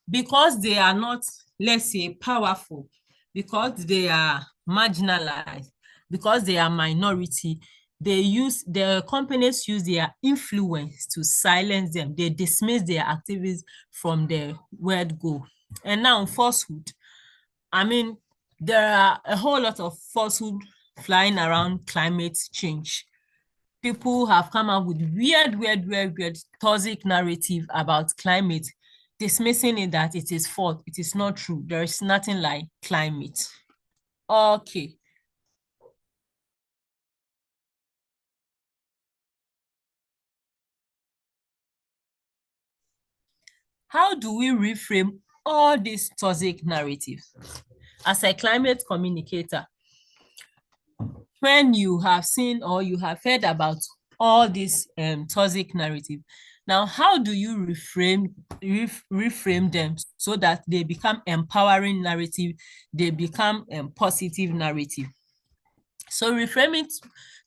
Because they are not, let's say, powerful, because they are marginalized, because they are minority, the companies use their influence to silence them. They dismiss their activities from the word go. And now falsehood. I mean, there are a whole lot of falsehood flying around climate change. People have come up with weird toxic narrative about climate, dismissing it that it is false. It is not true. There is nothing like climate. Okay. How do we reframe all these toxic narratives? As a climate communicator, when you have seen or you have heard about all this toxic narrative, now how do you reframe them so that they become empowering narrative, they become positive narrative? So reframing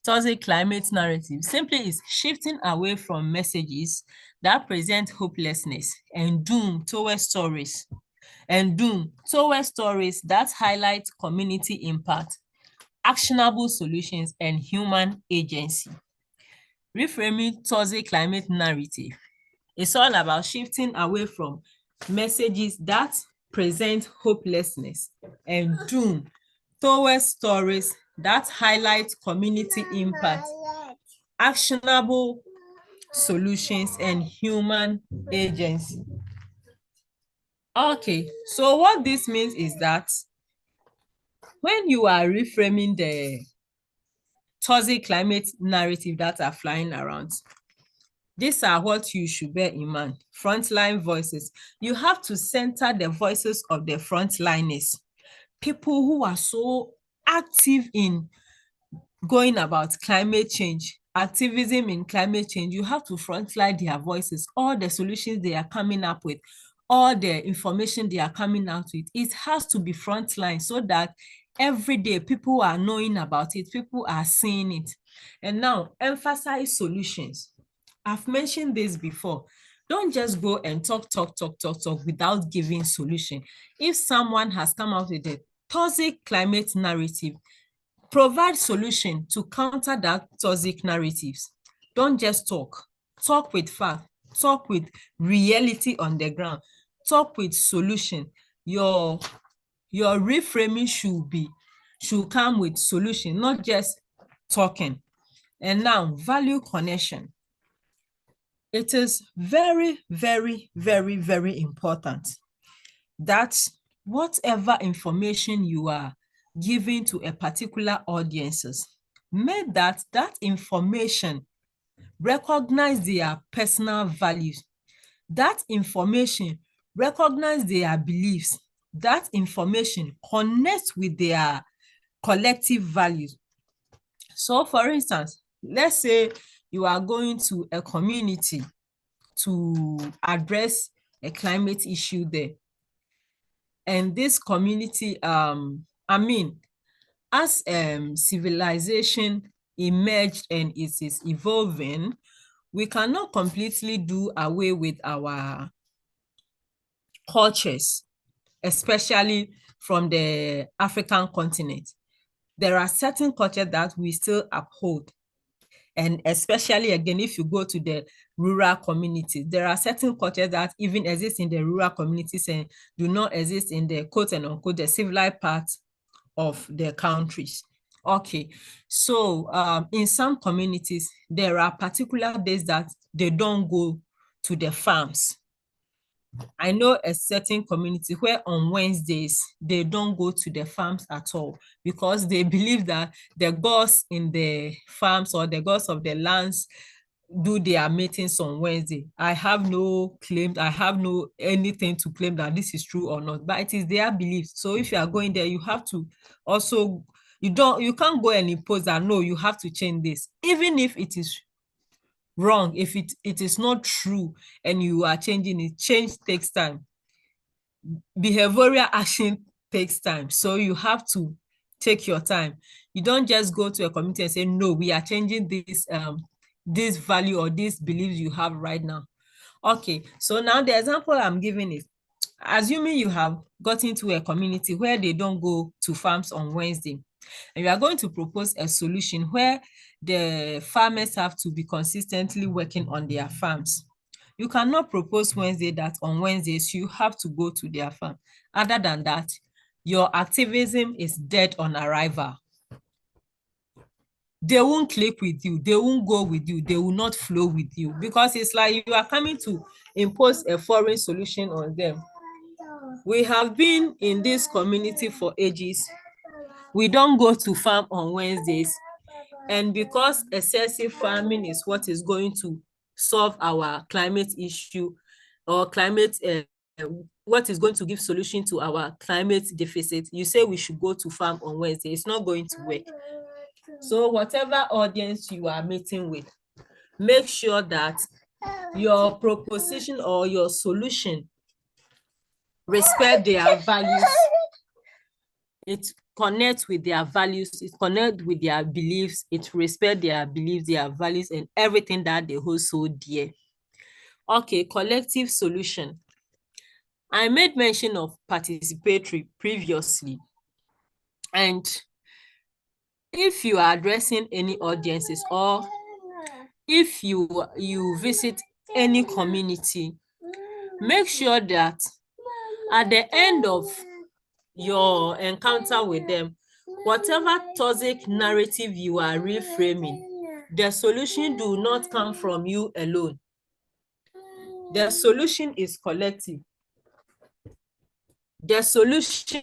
toxic climate narrative simply is shifting away from messages that present hopelessness and doom towards stories that highlight community impact, actionable solutions, and human agency. Reframing toxic climate narrative is all about shifting away from messages that present hopelessness and doom towards stories that highlight community impact, actionable solutions, and human agency. Okay, so what this means is that when you are reframing the toxic climate narrative that are flying around, these are what you should bear in mind. Frontline voices. You have to center the voices of the frontliners, people who are so active in going about climate change, activism in climate change. You have to frontline their voices, all the solutions they are coming up with, all the information they are coming out with. It has to be frontline so that every day people are knowing about it, people are seeing it. And now, emphasize solutions. I've mentioned this before. Don't just go and talk without giving solution. If someone has come out with a toxic climate narrative, provide solution to counter that toxic narratives. Don't just talk. Talk with fact. Talk with reality on the ground. Talk with solution. Your reframing should come with solution, not just talking. And now, value connection. It is very, very, very, very important that whatever information you are giving to a particular audiences, make that information recognize their personal values. That information recognize their beliefs. That information connects with their collective values. So for instance, let's say you are going to a community to address a climate issue there. And this community, as civilization emerged and it is evolving, we cannot completely do away with our cultures, especially from the African continent. There are certain cultures that we still uphold. And especially, again, if you go to the rural communities, there are certain cultures that even exist in the rural communities and do not exist in the quote and unquote the civilized part of the countries. Okay, so in some communities, there are particular days that they don't go to the farms. I know a certain community where on Wednesdays, they don't go to the farms at all because they believe that the gods in the farms or the gods of the lands do their meetings on Wednesday. I have no claim, I have no anything to claim that this is true or not, but it is their belief. So if you are going there, you have to also, you can't go and impose that, no, you have to change this. Even if it is wrong, if it is not true and you are changing it, change takes time. Behavioral action takes time. So you have to take your time. You don't just go to a community and say, no, we are changing this value or these beliefs you have right now. Okay, so now the example I'm giving is, assuming you have gotten to a community where they don't go to farms on Wednesday, and you are going to propose a solution where the farmers have to be consistently working on their farms. You cannot propose Wednesday that on Wednesdays you have to go to their farm. Other than that, your activism is dead on arrival. They won't click with you, they won't go with you, they will not flow with you, because it's like you are coming to impose a foreign solution on them. We have been in this community for ages. We don't go to farm on Wednesdays. And because excessive farming is what is going to solve our climate issue or what is going to give solution to our climate deficit, you say we should go to farm on Wednesday. It's not going to work. So whatever audience you are meeting with, make sure that your proposition or your solution respect their values. It connects with their values, it connects with their beliefs, it respects their beliefs, their values, and everything that they hold so dear. Okay, collective solution. I made mention of participatory previously. And if you are addressing any audiences or if you visit any community, make sure that at the end of your encounter with them, whatever toxic narrative you are reframing, the solution do not come from you alone. The solution is collective. The solution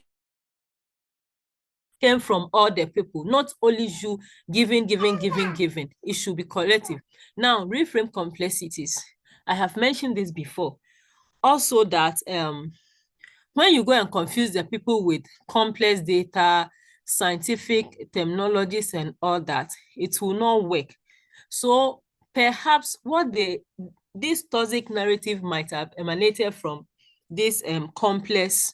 came from all the people, not only you giving. It should be collective. Now, reframe complexities. I have mentioned this before. Also that when you go and confuse the people with complex data, scientific terminologies and all that, it will not work. So perhaps this toxic narrative might have emanated from these complex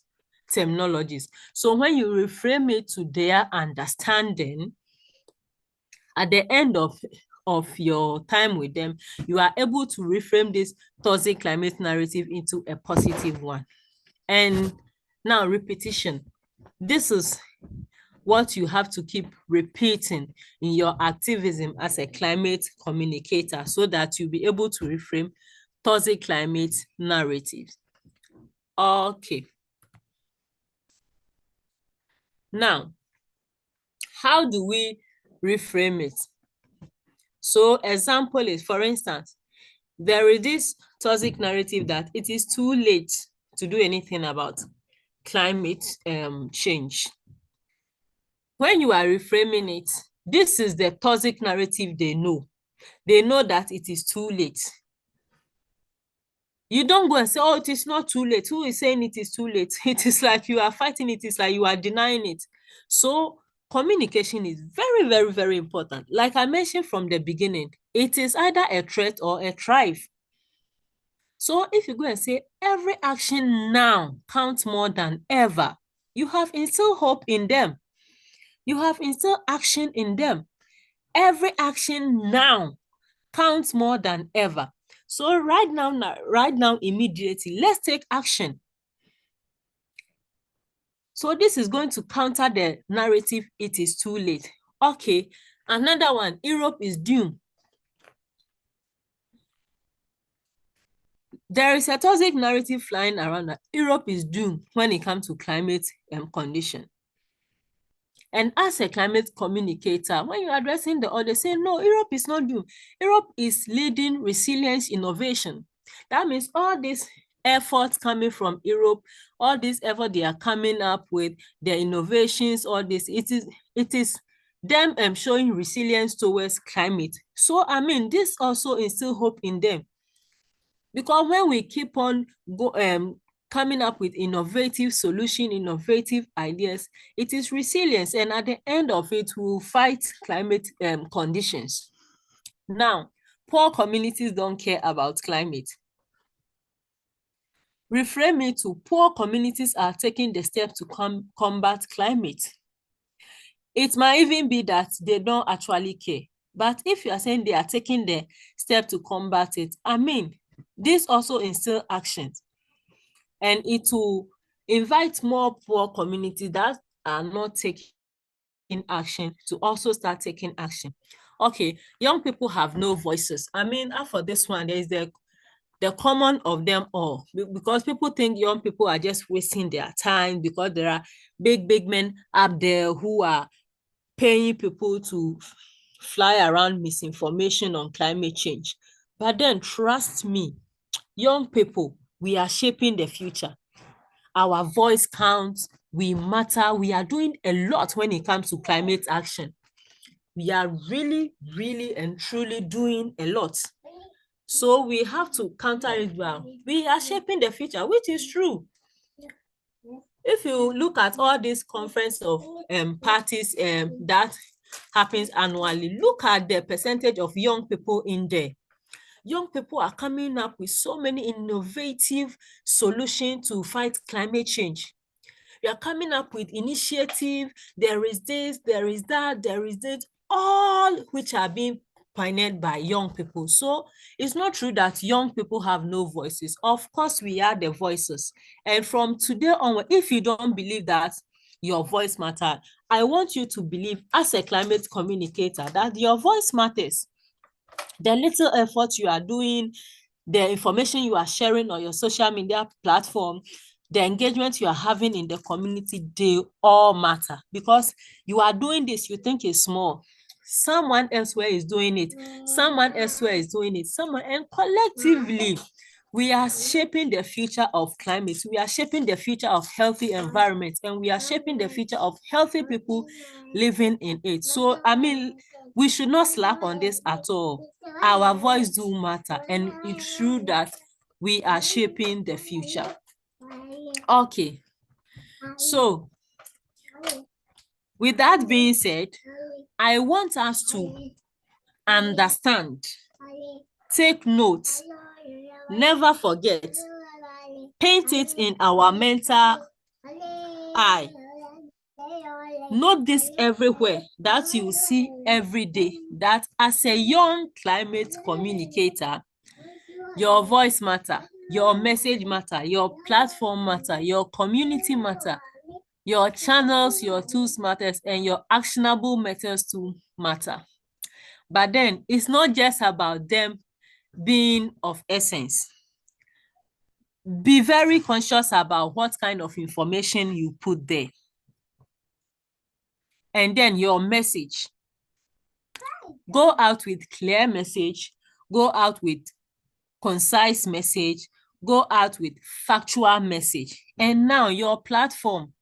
terminologies. So when you reframe it to their understanding, at the end of your time with them, you are able to reframe this toxic climate narrative into a positive one. And now repetition. This is what you have to keep repeating in your activism as a climate communicator so that you'll be able to reframe toxic climate narratives. Okay. Now, how do we reframe it? So example is, for instance, there is this toxic narrative that it is too late to do anything about climate change. When you are reframing it, this is the toxic narrative they know. They know that it is too late. You don't go and say, oh, it is not too late. Who is saying it is too late? It is like you are fighting it. It's like you are denying it. So communication is very, very, very important. Like I mentioned from the beginning, it is either a threat or a thrive. So if you go and say every action now counts more than ever, you have instilled hope in them. You have instilled action in them. Every action now counts more than ever. So right now, immediately, let's take action. So this is going to counter the narrative, it is too late. Okay, another one, Europe is doomed. There is a toxic narrative flying around that Europe is doomed when it comes to climate condition. And as a climate communicator, when you're addressing the audience, say, no, Europe is not doomed. Europe is leading resilience innovation. That means all these efforts coming from Europe, all this effort they are coming up with, their innovations, all this, it is them showing resilience towards climate. So, I mean, this also instills hope in them. Because when we keep on coming up with innovative solutions, innovative ideas, it is resilience. And at the end of it, we'll fight climate conditions. Now, poor communities don't care about climate. Reframe it to poor communities are taking the step to combat climate. It might even be that they don't actually care. But if you are saying they are taking the step to combat it, I mean, this also instills actions. And it will invite more poor communities that are not taking action to also start taking action. Okay, young people have no voices. I mean, for this one, there is the common of them all, because people think young people are just wasting their time because there are big men up there who are paying people to fly around misinformation on climate change. But then trust me, young people, we are shaping the future. Our voice counts, we matter, we are doing a lot when it comes to climate action. We are really, really and truly doing a lot. So we have to counter it well. We are shaping the future, which is true. If you look at all these conference of parties that happens annually, look at the percentage of young people in there. Young people are coming up with so many innovative solutions to fight climate change. You are coming up with initiative. There is this, there is that, there is this, all which are being pioneered by young people. So it's not true that young people have no voices. Of course, we are the voices. And from today onward, if you don't believe that your voice matters, I want you to believe as a climate communicator that your voice matters. The little effort you are doing, the information you are sharing on your social media platform, the engagement you are having in the community, they all matter, because you are doing this, you think it's small. Someone elsewhere is doing it. Someone elsewhere is doing it. And collectively, we are shaping the future of climate. We are shaping the future of healthy environment, and we are shaping the future of healthy people living in it. So, I mean, we should not slack on this at all. Our voice do matter, and it's true that we are shaping the future. Okay, so with that being said, I want us to understand, take notes, never forget, paint it in our mental eye. Note this everywhere, that you see every day, that as a young climate communicator, your voice matter, your message matter, your platform matter, your community matter, your channels, your tools matters, and your actionable methods too matter. But then it's not just about them being of essence. Be very conscious about what kind of information you put there. And then your message. Go out with clear message, go out with concise message, go out with factual message. And now your platform,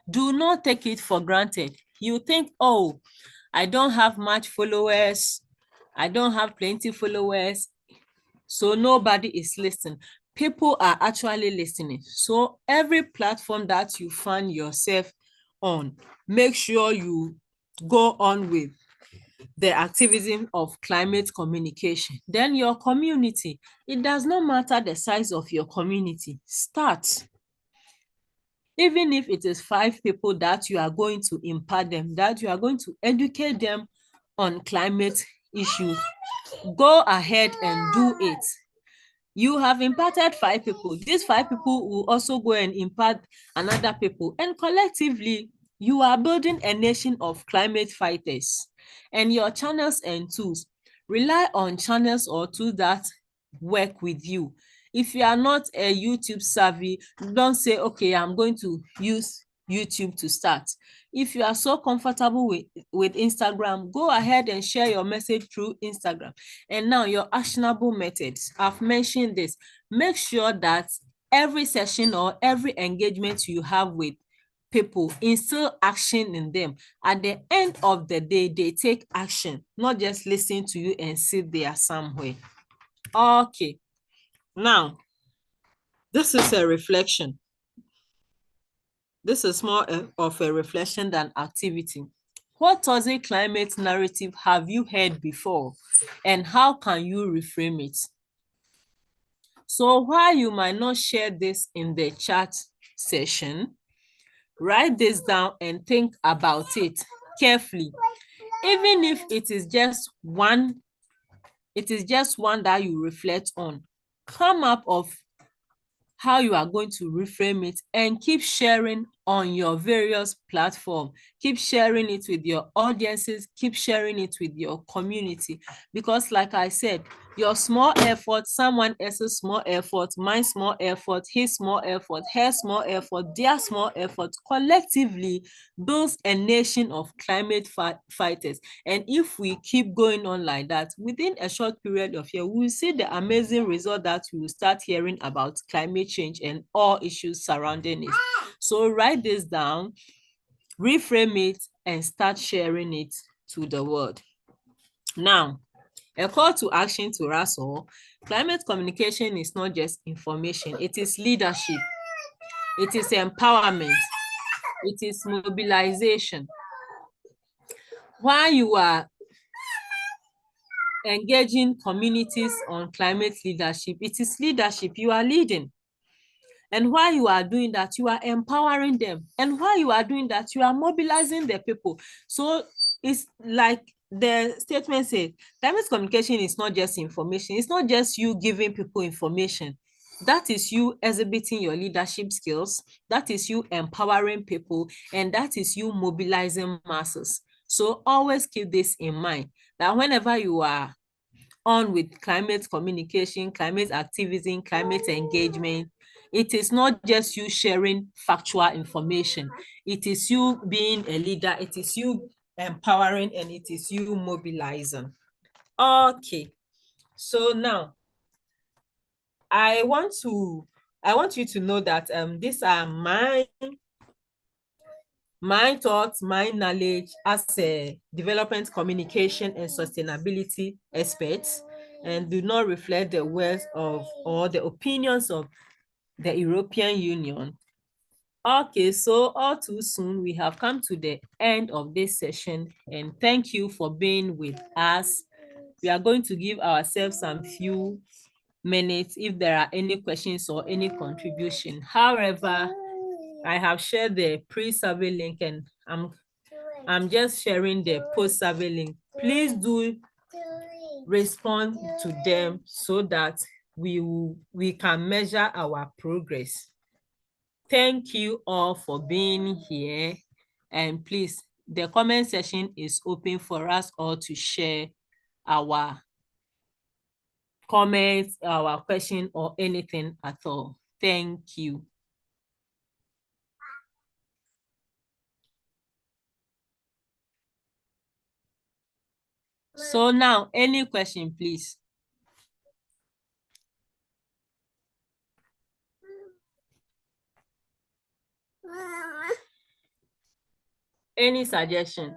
do not take it for granted. You think, oh, I don't have much followers, I don't have plenty followers, so nobody is listening. People are actually listening. So every platform that you find yourself on, make sure you go on with the activism of climate communication. Then your community, it does not matter the size of your community. Start. Even if it is 5 people that you are going to impart them, that you are going to educate them on climate issues, go ahead and do it. You have imparted 5 people. These 5 people will also go and impart another people. And collectively, you are building a nation of climate fighters. And your channels and tools, rely on channels or tools that work with you. If you are not a YouTube savvy, don't say, okay, I'm going to use YouTube to start. If you are so comfortable with Instagram, go ahead and share your message through Instagram. And now your actionable methods. I've mentioned this. Make sure that every session or every engagement you have with people, instill action in them. At the end of the day, they take action, not just listen to you and sit there somewhere. Okay, now this is a reflection. This is more of a reflection than activity. What toxic climate narrative have you heard before, and how can you reframe it? So while you might not share this in the chat session, write this down and think about it carefully. Even if it is just one that you reflect on, come up of how you are going to reframe it and keep sharing on your various platforms. Keep sharing it with your audiences, keep sharing it with your community. Because like I said, your small effort, someone else's small effort, my small effort, his small effort, her small effort, their small effort, collectively builds a nation of climate fighters. And if we keep going on like that, within a short period of year, we will see the amazing result that we will start hearing about climate change and all issues surrounding it. So write this down, reframe it, and start sharing it to the world. Now, a call to action to us all. Climate communication is not just information, it is leadership, it is empowerment, it is mobilization. While you are engaging communities on climate leadership, it is leadership, you are leading. And while you are doing that, you are empowering them. And while you are doing that, you are mobilizing the people. So it's like the statement said, climate communication is not just information. It's not just you giving people information. That is you exhibiting your leadership skills. That is you empowering people. And that is you mobilizing masses. So always keep this in mind, that whenever you are on with climate communication, climate activism, climate engagement, it is not just you sharing factual information. It is you being a leader, it is you empowering, and it is you mobilizing. Okay, so now I want you to know that these are my thoughts, my knowledge as a development, communication, and sustainability expert, and do not reflect the words of or the opinions of the European Union. Okay, so all too soon, we have come to the end of this session, and thank you for being with us. We are going to give ourselves some few minutes if there are any questions or any contribution. However, I have shared the pre-survey link, and I'm I'm just sharing the post-survey link. Please do respond to them so that we can measure our progress. Thank you all for being here, and please, the comment section is open for us all to share our comments, our question, or anything at all. Thank you. So now, any question, please? Any suggestion?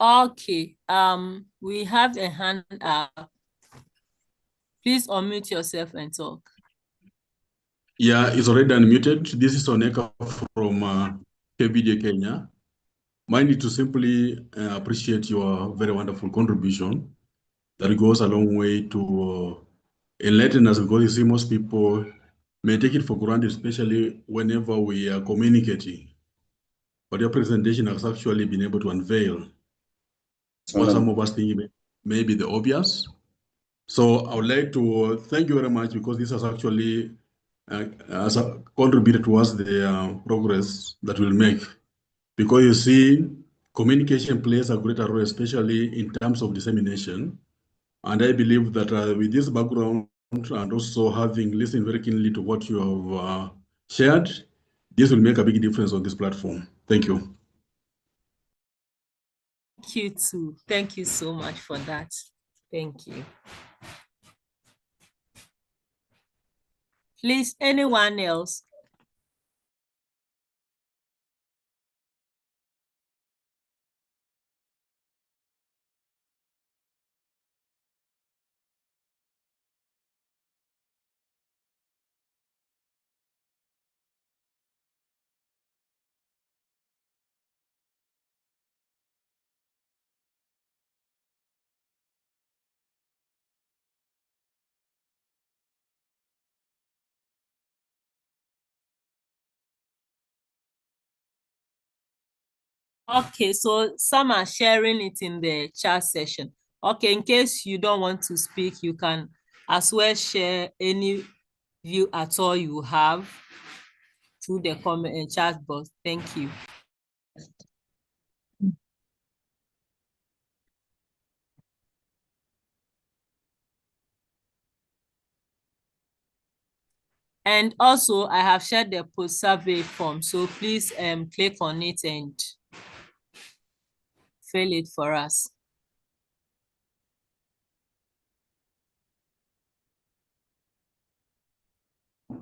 Okay, we have a hand up. Please unmute yourself and talk. Yeah, it's already unmuted. This is Oneka from KBJ Kenya. Mind to simply appreciate your very wonderful contribution that goes a long way to enlighten us, because you see most people may take it for granted, especially whenever we are communicating. But your presentation has actually been able to unveil what some of us think may be the obvious. So I would like to thank you very much, because this has actually contributed towards the progress that we'll make. Because you see, communication plays a greater role, especially in terms of dissemination. And I believe that with this background and also having listened very keenly to what you have shared, this will make a big difference on this platform. Thank you. Thank you too. Thank you so much for that. Thank you. Please, anyone else? Okay, so some are sharing it in the chat session. Okay, in case you don't want to speak, you can as well share any view at all you have through the comment and chat box. Thank you. And also, I have shared the post-survey form, so please click on it and fill it for us.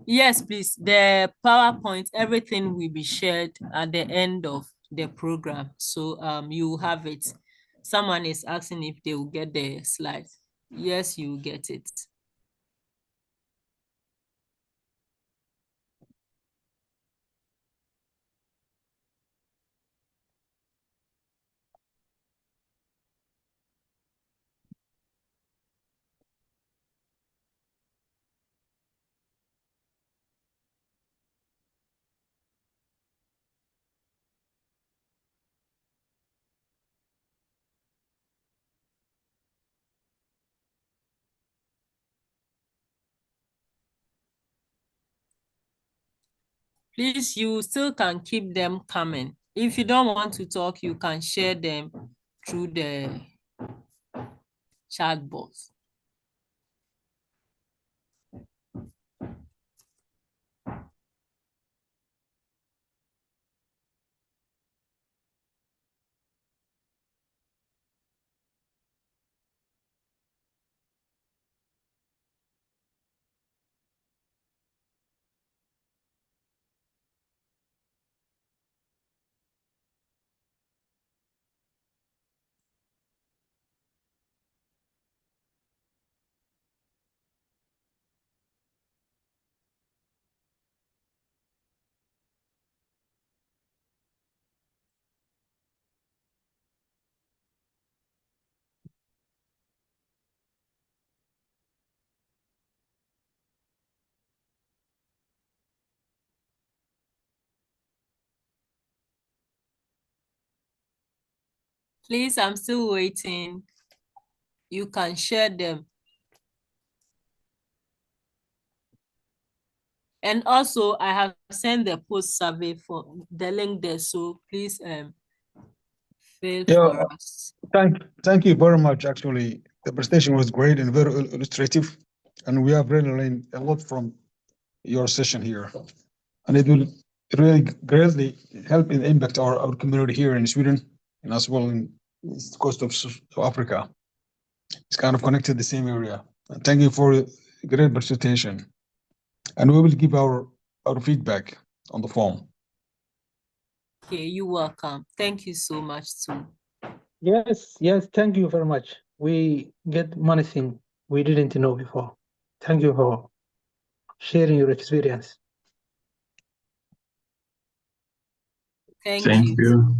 Yes, please. The PowerPoint, everything will be shared at the end of the program. So you have it. Someone is asking if they will get the slides. Yes, you will get it. Please, you still can keep them coming. If you don't want to talk, you can share them through the chat box. Please, I'm still waiting. You can share them. And also, I have sent the post survey for the link there, so please fill for us. Thank you very much. Actually, the presentation was great and very illustrative, and we have really learned a lot from your session here. And it will really greatly help and impact our community here in Sweden and as well in east coast of Africa. It's kind of connected the same area. And thank you for a great presentation. And we will give our feedback on the form. Okay, you're welcome. Thank you so much too. Yes, thank you very much. We get many things we didn't know before. Thank you for sharing your experience. Thank Thank you.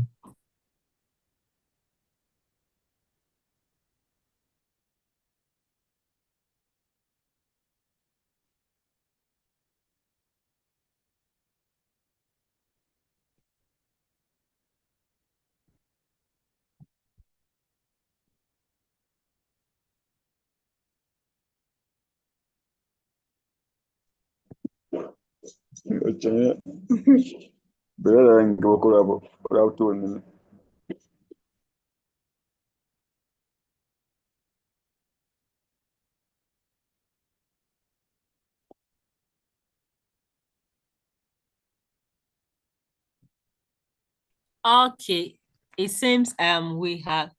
Okay, it seems we have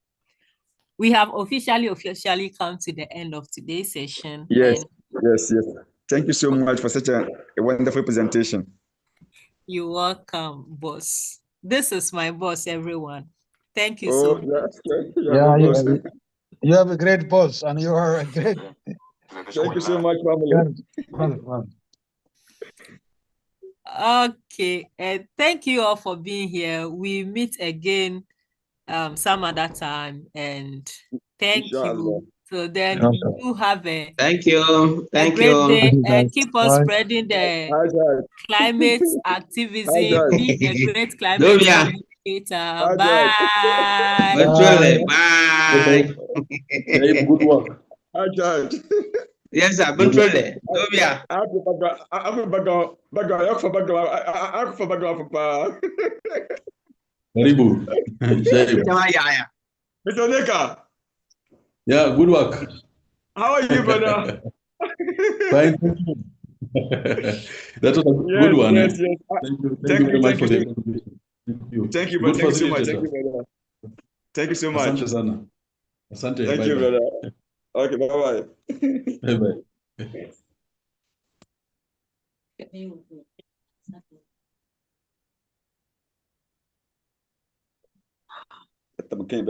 officially come to the end of today's session. Yes. Thank you so much for such a wonderful presentation. You're welcome, boss. This is my boss, everyone. Thank you so much. You have a great boss, and you are a great. Thank you so much, family. Okay, and thank you all for being here. We meet again some other time, and thank you. So then you have a Thank you. great day, and keep on spreading the climate activism. Be a great climate communicator. Bye. Bye. Good work. Hi, George. Yes, sir. Bontrole. Dobia. Karibu. Mr. Neka. Yeah, good work. How are you, brother? Fine, thank you. That was a good one. Yes. Thank you very much for the contribution. Thank you. Thank you, Good thank you so much. facilitator. Thank you, brother. Thank you so much. Asante sana. Asante. Thank you, brother. Okay, bye-bye. Bye-bye. Okay,